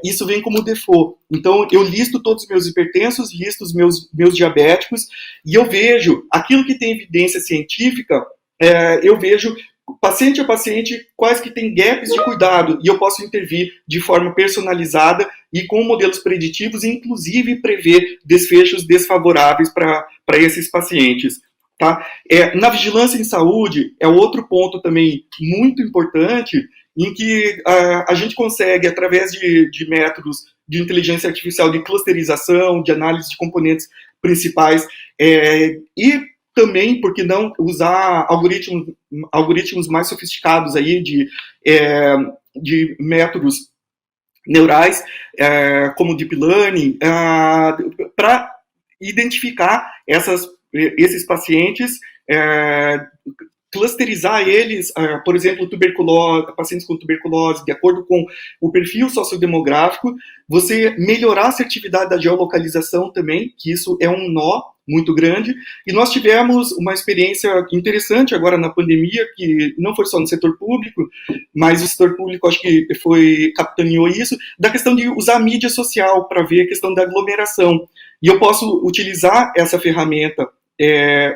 isso vem como default. Então, eu listo todos os meus hipertensos, listo os meus diabéticos, e eu vejo aquilo que tem evidência científica, eu vejo paciente a paciente, quais que tem gaps de cuidado, e eu posso intervir de forma personalizada e com modelos preditivos, inclusive prever desfechos desfavoráveis para esses pacientes. Tá? Na vigilância em saúde, é outro ponto também muito importante, em que a gente consegue, através de métodos de inteligência artificial, de clusterização, de análise de componentes principais, e também, por que não, usar algoritmos mais sofisticados aí de métodos neurais, como Deep Learning, para identificar esses pacientes, clusterizar eles, por exemplo, pacientes com tuberculose, de acordo com o perfil sociodemográfico, você melhorar a assertividade da geolocalização também, que isso é um nó muito grande, e nós tivemos uma experiência interessante agora na pandemia, que não foi só no setor público, mas o setor público acho que capitaneou isso, da questão de usar a mídia social para ver a questão da aglomeração. E eu posso utilizar essa ferramenta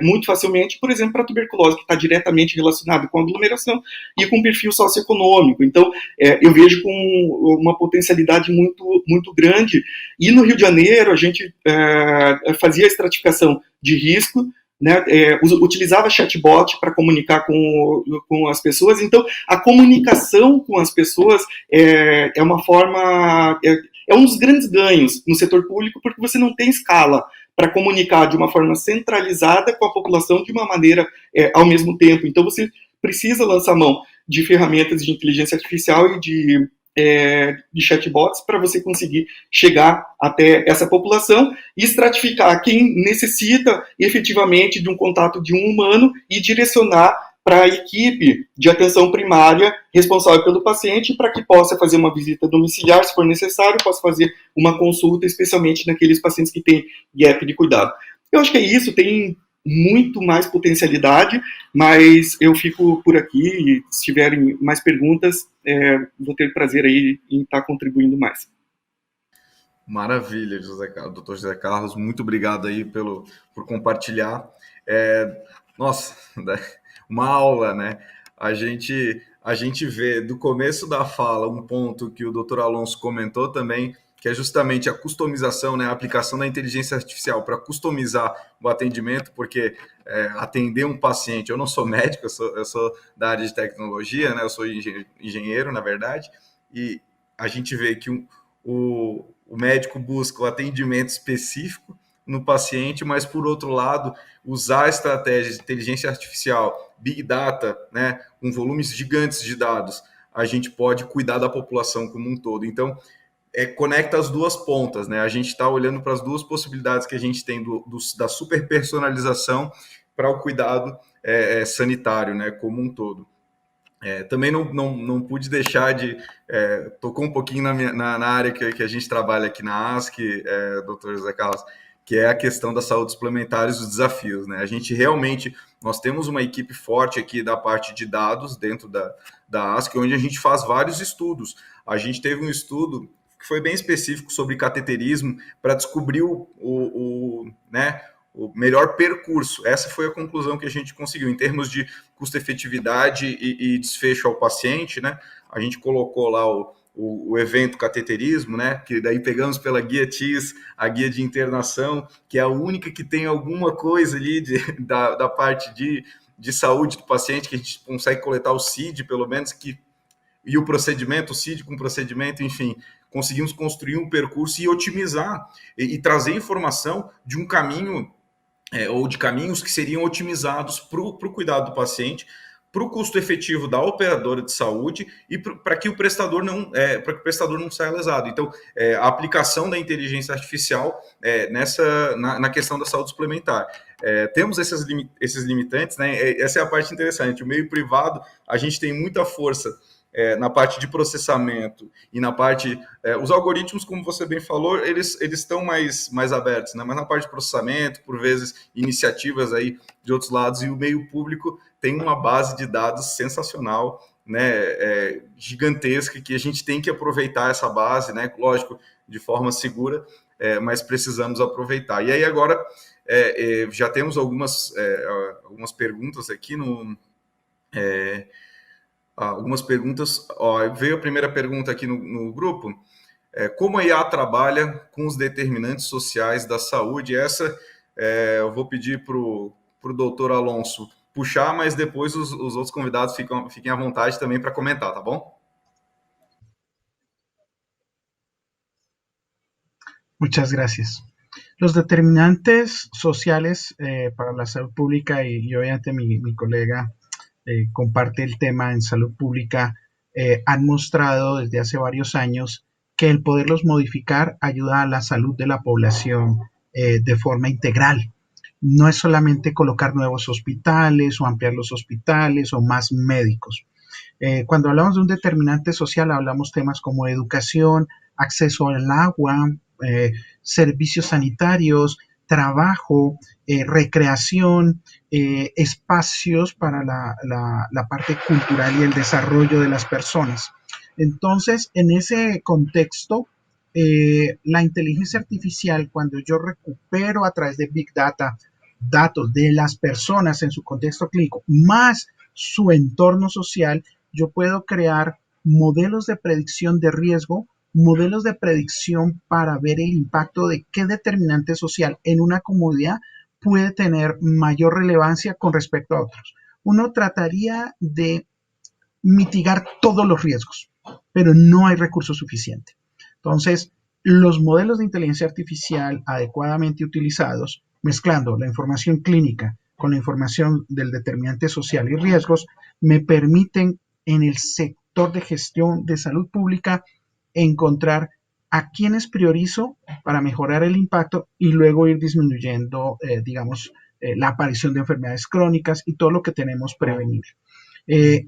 muito facilmente, por exemplo, para a tuberculose, que está diretamente relacionado com a aglomeração e com o perfil socioeconômico. Então, eu vejo com uma potencialidade muito, muito grande. E no Rio de Janeiro, a gente fazia a estratificação de risco, né, utilizava chatbot para comunicar com as pessoas. Então, a comunicação com as pessoas é uma forma... É um dos grandes ganhos no setor público, porque você não tem escala para comunicar de uma forma centralizada com a população de uma maneira ao mesmo tempo. Então, você precisa lançar mão de ferramentas de inteligência artificial e de chatbots para você conseguir chegar até essa população e estratificar quem necessita efetivamente de um contato de um humano e direcionar para a equipe de atenção primária responsável pelo paciente, para que possa fazer uma visita domiciliar, se for necessário, possa fazer uma consulta, especialmente naqueles pacientes que têm gap de cuidado. Eu acho que é isso, tem muito mais potencialidade, mas eu fico por aqui, e se tiverem mais perguntas, vou ter prazer aí em estar contribuindo mais. Maravilha, doutor José Carlos, muito obrigado aí por compartilhar. Nossa, uma aula, né? A gente vê do começo da fala um ponto que o doutor Alonso comentou também, que é justamente a customização, né, a aplicação da inteligência artificial para customizar o atendimento, porque atender um paciente, eu não sou médico, eu sou da área de tecnologia, né, eu sou engenheiro, na verdade, e a gente vê que o médico busca o atendimento específico no paciente, mas, por outro lado, usar estratégias de inteligência artificial, Big Data, né, com volumes gigantes de dados, a gente pode cuidar da população como um todo. Então, conecta as duas pontas, né? A gente está olhando para as duas possibilidades que a gente tem da super personalização para o cuidado sanitário, né, como um todo. Também não pude deixar de... tocou um pouquinho na área que a gente trabalha aqui na ASC, doutor José Carlos, que é a questão da saúde suplementar e os desafios, né? A gente realmente... Nós temos uma equipe forte aqui da parte de dados dentro da ASC, onde a gente faz vários estudos. A gente teve um estudo que foi bem específico sobre cateterismo para descobrir né, o melhor percurso. Essa foi a conclusão que a gente conseguiu. Em termos de custo-efetividade e desfecho ao paciente, né, a gente colocou lá o evento cateterismo, né, que daí pegamos pela guia TIS, a guia de internação, que é a única que tem alguma coisa ali da parte de saúde do paciente, que a gente consegue coletar o CID, pelo menos, e o procedimento, o CID com procedimento, enfim, conseguimos construir um percurso e otimizar e trazer informação de um caminho ou de caminhos que seriam otimizados para o cuidado do paciente, para o custo efetivo da operadora de saúde e para que o prestador não saia lesado. Então, a aplicação da inteligência artificial na questão da saúde suplementar. Temos esses limitantes, né? Essa é a parte interessante. O meio privado, a gente tem muita força na parte de processamento e na parte... os algoritmos, como você bem falou, eles estão mais abertos, né? Mas na parte de processamento, por vezes, iniciativas aí de outros lados, e o meio público tem uma base de dados sensacional, né? Gigantesca, que a gente tem que aproveitar essa base, né? Lógico, de forma segura, mas precisamos aproveitar. E aí agora já temos algumas perguntas aqui algumas perguntas. Veio a primeira pergunta aqui no grupo. Como a IA trabalha com os determinantes sociais da saúde? Essa eu vou pedir para o doutor Alonso puxar, mas depois os outros convidados fiquem à vontade também para comentar, tá bom? Muchas gracias. Los determinantes sociales para la salud pública, y obviamente mi colega comparte el tema en salud pública, han mostrado desde hace varios años que el poderlos modificar ayuda a la salud de la población de forma integral. No es solamente colocar nuevos hospitales o ampliar los hospitales o más médicos. Cuando hablamos de un determinante social, hablamos temas como educación, acceso al agua, servicios sanitarios, trabajo, recreación, espacios para la parte cultural y el desarrollo de las personas. Entonces, en ese contexto, la inteligencia artificial, cuando yo recupero a través de Big Data datos de las personas en su contexto clínico, más su entorno social, yo puedo crear modelos de predicción de riesgo, modelos de predicción para ver el impacto de qué determinante social en una comunidad puede tener mayor relevancia con respecto a otros. Uno trataría de mitigar todos los riesgos, pero no hay recurso suficiente. Entonces, los modelos de inteligencia artificial adecuadamente utilizados, mezclando la información clínica con la información del determinante social y riesgos, me permiten en el sector de gestión de salud pública encontrar a quienes priorizo para mejorar el impacto y luego ir disminuyendo, la aparición de enfermedades crónicas y todo lo que tenemos prevenible.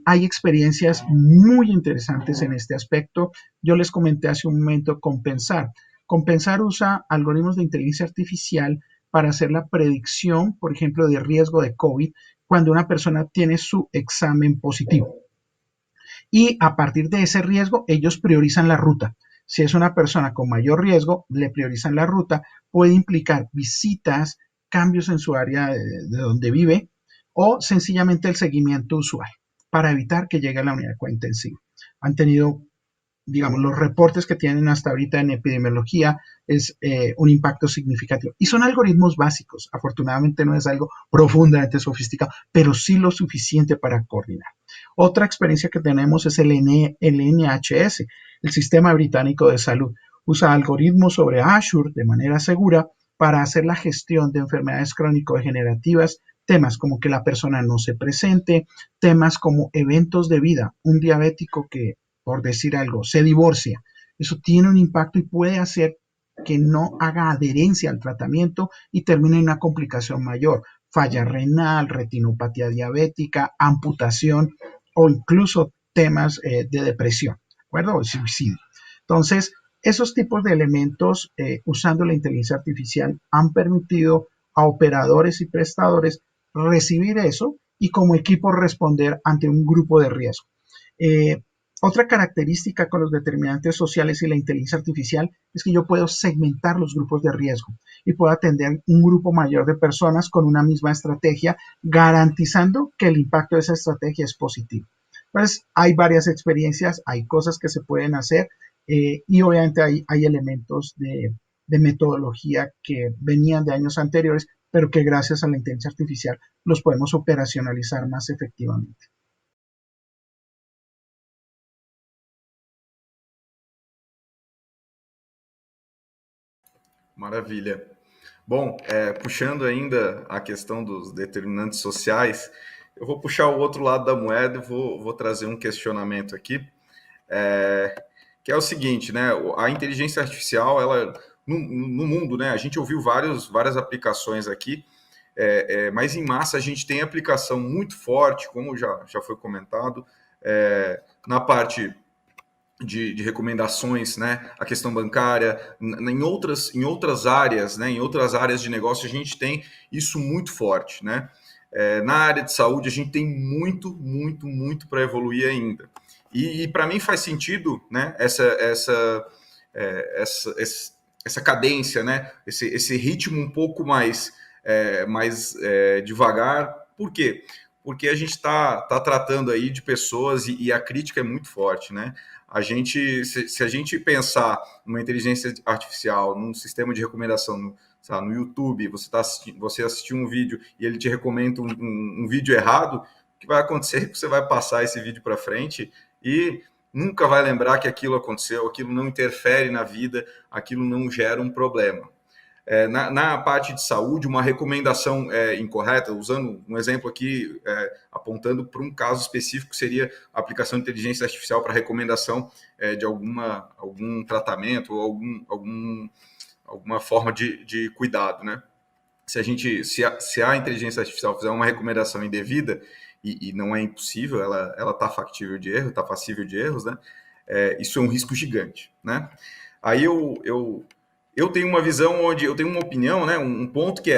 Hay experiencias muy interesantes en este aspecto. Yo les comenté hace un momento Compensar. Compensar usa algoritmos de inteligencia artificial para hacer la predicción, por ejemplo, de riesgo de COVID cuando una persona tiene su examen positivo. Y a partir de ese riesgo, ellos priorizan la ruta. Si es una persona con mayor riesgo, le priorizan la ruta. Puede implicar visitas, cambios en su área de donde vive o sencillamente el seguimiento usual para evitar que llegue a la unidad de cuidado intensivo. Han tenido digamos, los reportes que tienen hasta ahorita en epidemiología es un impacto significativo. Y son algoritmos básicos, afortunadamente no es algo profundamente sofisticado, pero sí lo suficiente para coordinar. Otra experiencia que tenemos es el NHS, el Sistema Británico de Salud. Usa algoritmos sobre Azure de manera segura para hacer la gestión de enfermedades crónico-degenerativas, temas como que la persona no se presente, temas como eventos de vida, un diabético que, por decir algo, se divorcia. Eso tiene un impacto y puede hacer que no haga adherencia al tratamiento y termine en una complicación mayor, falla renal, retinopatía diabética, amputación o incluso temas de depresión, ¿de acuerdo? O suicidio. Entonces, esos tipos de elementos, usando la inteligencia artificial, han permitido a operadores y prestadores recibir eso y como equipo responder ante un grupo de riesgo. Otra característica con los determinantes sociales y la inteligencia artificial es que yo puedo segmentar los grupos de riesgo y puedo atender un grupo mayor de personas con una misma estrategia, garantizando que el impacto de esa estrategia es positivo. Entonces, hay varias experiencias, hay cosas que se pueden hacer y obviamente hay elementos de metodología que venían de años anteriores, pero que gracias a la inteligencia artificial los podemos operacionalizar más efectivamente. Maravilha. Bom, puxando ainda a questão dos determinantes sociais, eu vou puxar o outro lado da moeda e vou trazer um questionamento aqui, que é o seguinte, né? A inteligência artificial, ela no mundo, né? A gente ouviu várias aplicações aqui, mas em massa a gente tem aplicação muito forte, como já foi comentado, na parte de recomendações, né? A questão bancária, em outras áreas, né? Em outras áreas de negócio a gente tem isso muito forte, né? Na área de saúde a gente tem muito para evoluir ainda. E para mim faz sentido, né? Essa cadência, né? Esse ritmo um pouco mais devagar. Por quê? Porque a gente está tratando aí de pessoas e a crítica é muito forte, né? Se a gente pensar numa inteligência artificial, num sistema de recomendação, no YouTube, você assistiu um vídeo e ele te recomenda um vídeo errado, o que vai acontecer é que você vai passar esse vídeo para frente e nunca vai lembrar que aquilo aconteceu, aquilo não interfere na vida, aquilo não gera um problema. Na parte de saúde, uma recomendação incorreta, usando um exemplo aqui, apontando para um caso específico, seria a aplicação de inteligência artificial para recomendação de algum tratamento ou alguma forma de cuidado, né? Se a inteligência artificial fizer uma recomendação indevida, e não é impossível, ela está factível de erro, está passível de erros, né? Isso é um risco gigante, né? Aí eu tenho uma visão onde eu tenho uma opinião, né? Um ponto que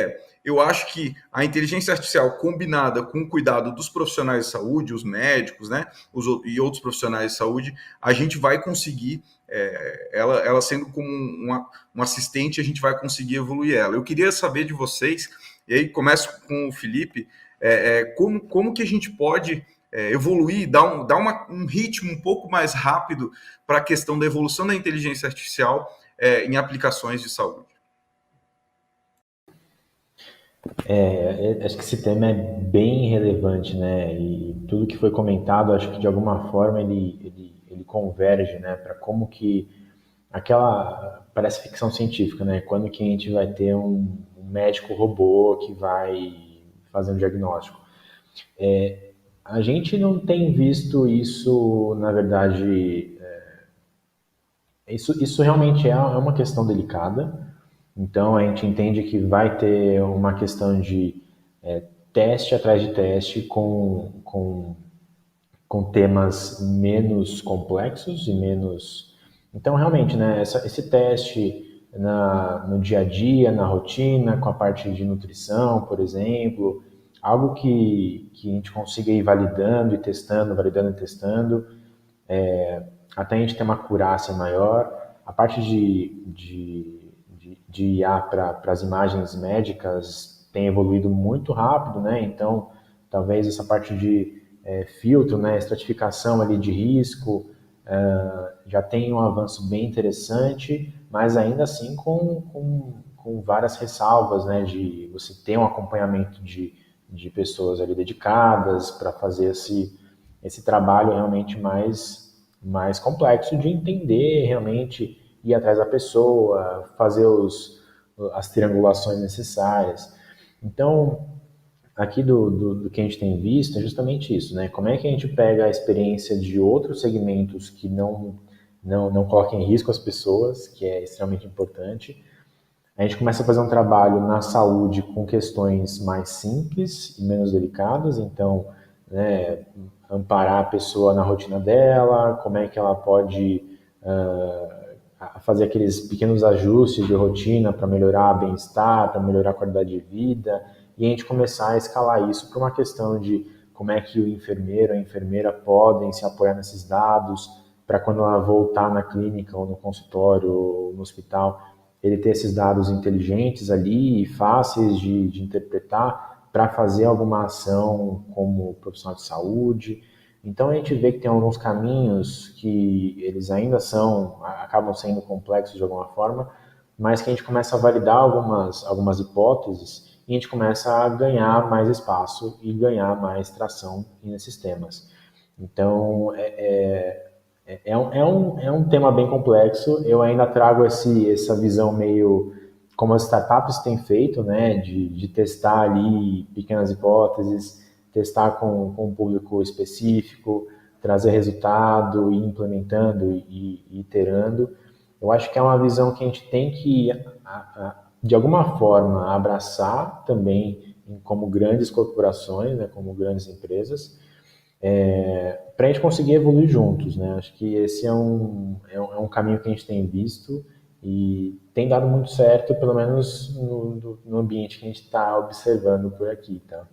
eu acho que a inteligência artificial combinada com o cuidado dos profissionais de saúde, os médicos, né? E outros profissionais de saúde, a gente vai conseguir, ela sendo como um assistente, a gente vai conseguir evoluir ela. Eu queria saber de vocês, e aí começo com o Felipe, como que a gente pode evoluir, dar um ritmo um pouco mais rápido para a questão da evolução da inteligência artificial em aplicações de saúde. Acho que esse tema é bem relevante, né? E tudo que foi comentado, acho que de alguma forma ele converge, né? Para como que parece ficção científica, né? Quando que a gente vai ter um médico robô que vai fazer um diagnóstico. A gente não tem visto isso, na verdade. Isso realmente é uma questão delicada. Então, a gente entende que vai ter uma questão de teste atrás de teste com temas menos complexos e menos... Então, realmente, né, esse teste no dia a dia, na rotina, com a parte de nutrição, por exemplo, algo que a gente consiga ir validando e testando, até a gente ter uma acurácia maior. A parte de IA para as imagens médicas tem evoluído muito rápido, né? Então, talvez essa parte de filtro, né, estratificação ali de risco, já tem um avanço bem interessante, mas ainda assim com várias ressalvas, né, de você ter um acompanhamento de pessoas ali dedicadas para fazer esse trabalho realmente mais complexo de entender realmente, ir atrás da pessoa, fazer as triangulações necessárias. Então, aqui do que a gente tem visto é justamente isso, né? Como é que a gente pega a experiência de outros segmentos que não coloquem em risco as pessoas, que é extremamente importante. A gente começa a fazer um trabalho na saúde com questões mais simples e menos delicadas, então, né, amparar a pessoa na rotina dela, como é que ela pode fazer aqueles pequenos ajustes de rotina para melhorar o bem-estar, para melhorar a qualidade de vida, e a gente começar a escalar isso para uma questão de como é que o enfermeiro, a enfermeira podem se apoiar nesses dados para quando ela voltar na clínica ou no consultório ou no hospital, ele ter esses dados inteligentes ali e fáceis de interpretar para fazer alguma ação como profissional de saúde. Então a gente vê que tem alguns caminhos que eles ainda acabam sendo complexos de alguma forma, mas que a gente começa a validar algumas hipóteses e a gente começa a ganhar mais espaço e ganhar mais tração nesses temas. Então é um tema bem complexo. Eu ainda trago essa visão meio como as startups têm feito, né, de testar ali pequenas hipóteses, testar com um público específico, trazer resultado, ir implementando e iterando. Eu acho que é uma visão que a gente tem que, de alguma forma, abraçar também como grandes corporações, né, como grandes empresas, para a gente conseguir evoluir juntos, né? Acho que esse é um caminho que a gente tem visto e tem dado muito certo, pelo menos no ambiente que a gente está observando por aqui, tá?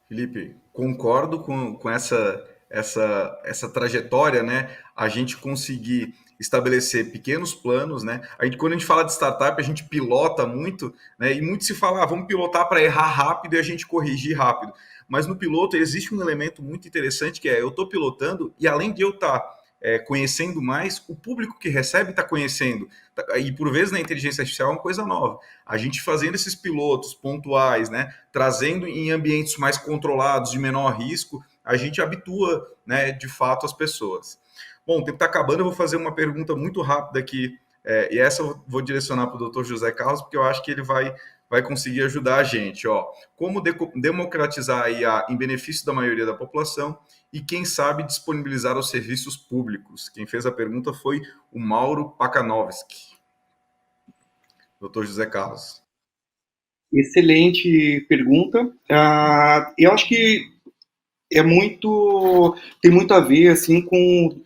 Felipe, concordo com essa trajetória, né? A gente conseguir estabelecer pequenos planos, né? Quando a gente fala de startup, a gente pilota muito, né? E muito se fala, vamos pilotar para errar rápido e a gente corrigir rápido. Mas no piloto existe um elemento muito interessante que é eu estou pilotando e além de eu estar conhecendo mais, o público que recebe está conhecendo. E por vezes na inteligência artificial é uma coisa nova. A gente fazendo esses pilotos pontuais, né, trazendo em ambientes mais controlados, de menor risco, a gente habitua, né, de fato as pessoas. Bom, o tempo está acabando, eu vou fazer uma pergunta muito rápida aqui, e essa eu vou direcionar para o Dr. José Carlos, porque eu acho que ele vai conseguir ajudar a gente. Como democratizar a IA em benefício da maioria da população e, quem sabe, disponibilizar os serviços públicos? Quem fez a pergunta foi o Mauro Pakanovski. Dr. José Carlos. Excelente pergunta. Eu acho que tem muito a ver assim com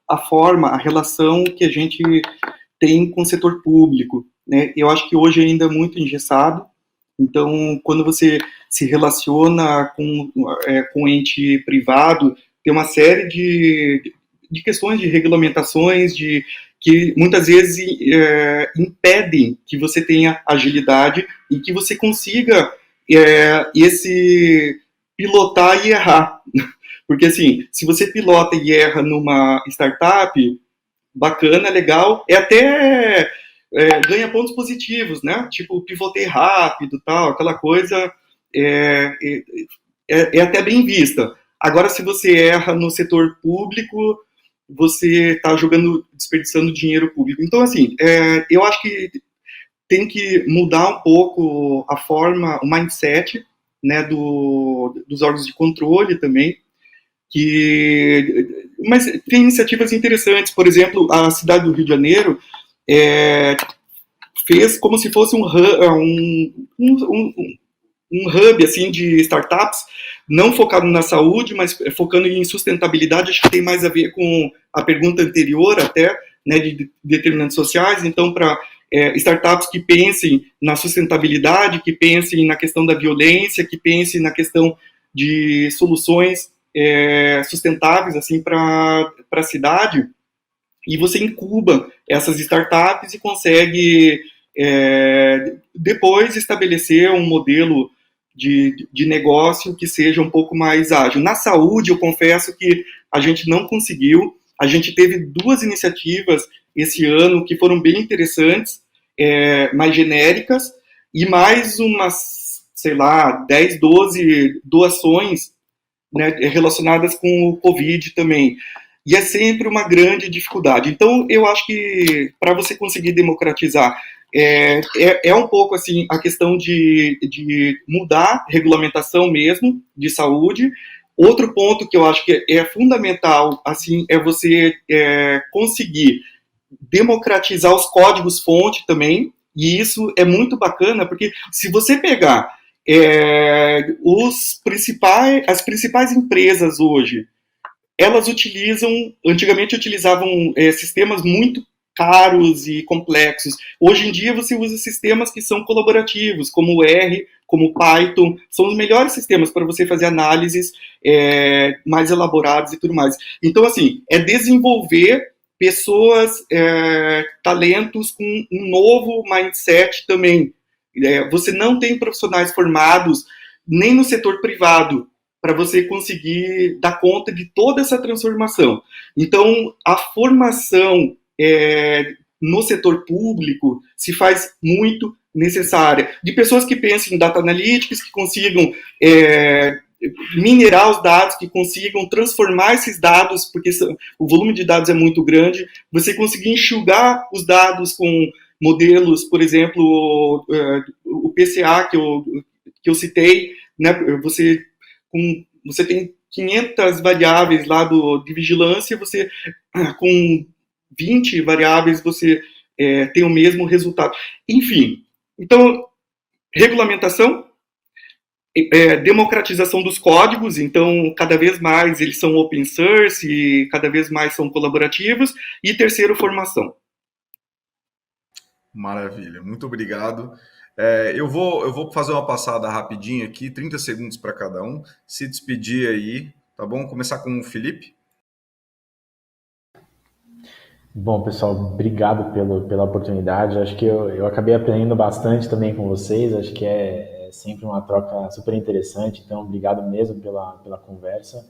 a forma, a relação que a gente tem com o setor público, né? Eu acho que hoje ainda é muito engessado. Então, quando você se relaciona com ente privado, tem uma série de questões de regulamentações que muitas vezes impedem que você tenha agilidade e que você consiga pilotar e errar. Porque, assim, se você pilota e erra numa startup, bacana, legal, até ganha pontos positivos, né? Tipo, pivotei rápido, tal, aquela coisa é até bem vista. Agora, se você erra no setor público, você está desperdiçando dinheiro público. Então, assim, eu acho que tem que mudar um pouco a forma, o mindset, né, dos órgãos de controle também, mas tem iniciativas interessantes. Por exemplo, a cidade do Rio de Janeiro fez como se fosse um hub assim, de startups, não focado na saúde, mas focando em sustentabilidade. Acho que tem mais a ver com a pergunta anterior até, né, de determinantes sociais. Então, para startups que pensem na sustentabilidade, que pensem na questão da violência, que pensem na questão de soluções sustentáveis assim, para a cidade, e você incuba essas startups e consegue depois estabelecer um modelo de negócio que seja um pouco mais ágil. Na saúde, eu confesso que a gente não conseguiu. A gente teve 2 iniciativas esse ano que foram bem interessantes, mais genéricas, e mais umas, sei lá, 10, 12 doações, né, relacionadas com o Covid também. E é sempre uma grande dificuldade. Então, eu acho que para você conseguir democratizar, é um pouco assim a questão de mudar a regulamentação mesmo de saúde. Outro ponto que eu acho que é fundamental assim, é você conseguir democratizar os códigos-fonte também, e isso é muito bacana, porque se você pegar as principais empresas hoje, elas antigamente utilizavam sistemas muito caros e complexos. Hoje em dia você usa sistemas que são colaborativos, como o R, como o Python, são os melhores sistemas para você fazer análises mais elaboradas e tudo mais. Então, assim, é desenvolver pessoas, talentos com um novo mindset também. Você não tem profissionais formados nem no setor privado para você conseguir dar conta de toda essa transformação. Então, a formação no setor público se faz muito necessária, de pessoas que pensem em data analytics, que consigam minerar os dados, que consigam transformar esses dados, porque o volume de dados é muito grande, você conseguir enxugar os dados com modelos, por exemplo, o PCA que eu citei, né, você tem 500 variáveis lá de vigilância, você com 20 variáveis você tem o mesmo resultado. Enfim, então, regulamentação, democratização dos códigos, então cada vez mais eles são open source e cada vez mais são colaborativos, e terceiro, formação. Maravilha, muito obrigado. Eu vou fazer uma passada rapidinho aqui, 30 segundos para cada um, se despedir aí, tá bom? Começar com o Felipe. Bom, pessoal, obrigado pela oportunidade. Acho que eu acabei aprendendo bastante também com vocês. Acho que é sempre uma troca super interessante. Então, obrigado mesmo pela conversa.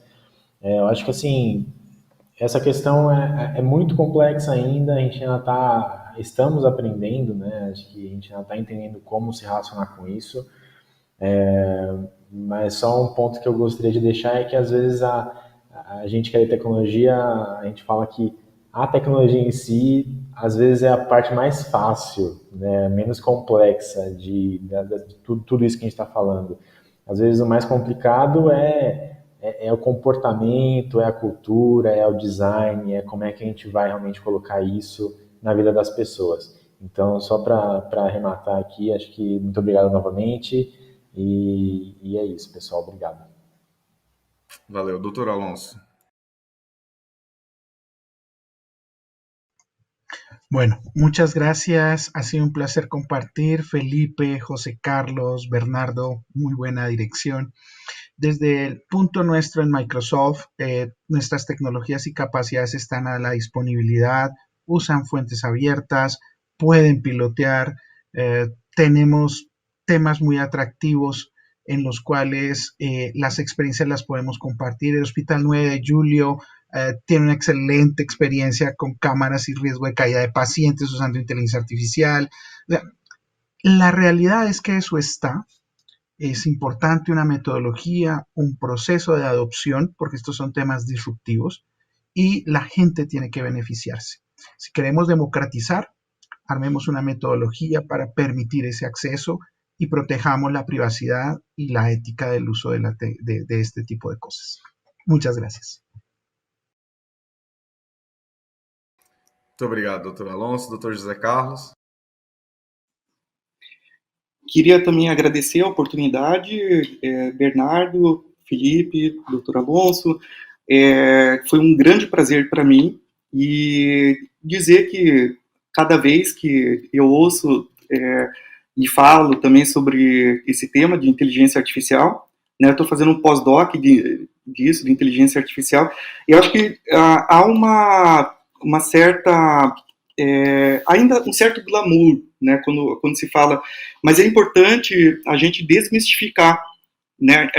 Eu acho que, assim, essa questão é muito complexa ainda. A gente ainda estamos aprendendo, né? Acho que a gente ainda está entendendo como se relacionar com isso. Mas só um ponto que eu gostaria de deixar é que, às vezes, a gente que é de tecnologia, a gente fala que a tecnologia em si, às vezes, é a parte mais fácil, né, menos complexa de tudo isso que a gente está falando. Às vezes, o mais complicado é o comportamento, é a cultura, é o design, é como é que a gente vai realmente colocar isso na vida das pessoas. Então, só para arrematar aqui, acho que muito obrigado novamente, e é isso, pessoal. Obrigado. Valeu. Doutor Alonso. Bueno, muchas gracias. Ha sido un placer compartir. Felipe, José Carlos, Bernardo, muy buena dirección. Desde el punto nuestro en Microsoft, nuestras tecnologías y capacidades están a la disponibilidad, usan fuentes abiertas, pueden pilotear, tenemos temas muy atractivos en los cuales las experiencias las podemos compartir. El Hospital 9 de Julio tiene una excelente experiencia con cámaras y riesgo de caída de pacientes usando inteligencia artificial. La realidad es que eso está. Es importante una metodología, un proceso de adopción, porque estos son temas disruptivos, y la gente tiene que beneficiarse. Si queremos democratizar, armemos una metodología para permitir ese acceso y protejamos la privacidad y la ética del uso de este tipo de cosas. Muchas gracias. Muito obrigado, doutor Alonso. Doutor José Carlos. Queria também agradecer a oportunidade, Bernardo, Felipe, doutor Alonso. Foi um grande prazer para mim, e dizer que cada vez que eu ouço e falo também sobre esse tema de inteligência artificial, né, eu estou fazendo um pós-doc disso, de inteligência artificial, e eu acho que há uma certa... ainda um certo glamour, né, quando se fala, mas é importante a gente desmistificar né,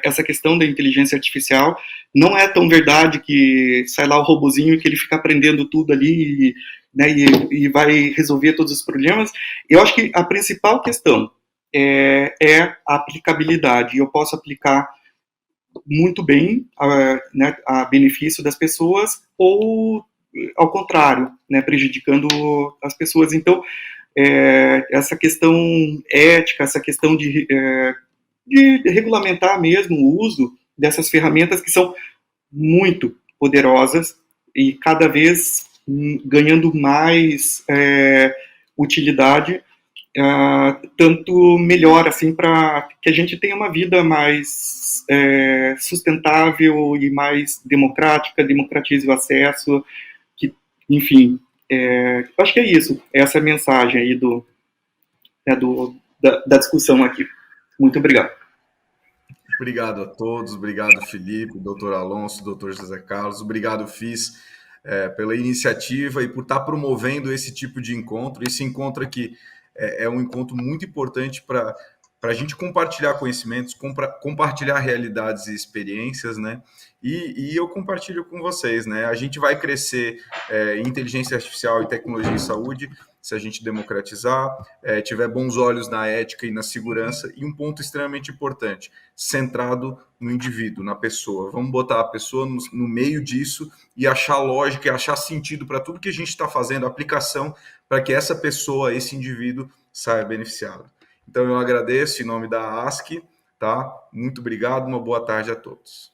essa questão da inteligência artificial. Não é tão verdade que sai lá o robozinho que ele fica aprendendo tudo ali e, né, e vai resolver todos os problemas. Eu acho que a principal questão é a aplicabilidade. Eu posso aplicar muito bem né, a benefício das pessoas ou, ao contrário, né, prejudicando as pessoas. Então, essa questão ética, essa questão de regulamentar mesmo o uso dessas ferramentas que são muito poderosas e cada vez ganhando mais utilidade, tanto melhor assim para que a gente tenha uma vida mais sustentável e mais democrática, democratize o acesso, que, enfim, acho que é isso, essa é a mensagem aí da discussão aqui. Muito obrigado. Obrigado a todos, obrigado Felipe, doutor Alonso, doutor José Carlos, obrigado FIS pela iniciativa e por estar promovendo esse tipo de encontro. Esse encontro aqui é um encontro muito importante para a gente compartilhar conhecimentos, compartilhar realidades e experiências, né? E eu compartilho com vocês, né? A gente vai crescer em inteligência artificial e tecnologia em saúde se a gente democratizar, tiver bons olhos na ética e na segurança, e um ponto extremamente importante, centrado no indivíduo, na pessoa. Vamos botar a pessoa no meio disso e achar lógica e achar sentido para tudo que a gente está fazendo, aplicação, para que essa pessoa, esse indivíduo, saia beneficiado. Então, eu agradeço em nome da ASC, tá? Muito obrigado, uma boa tarde a todos.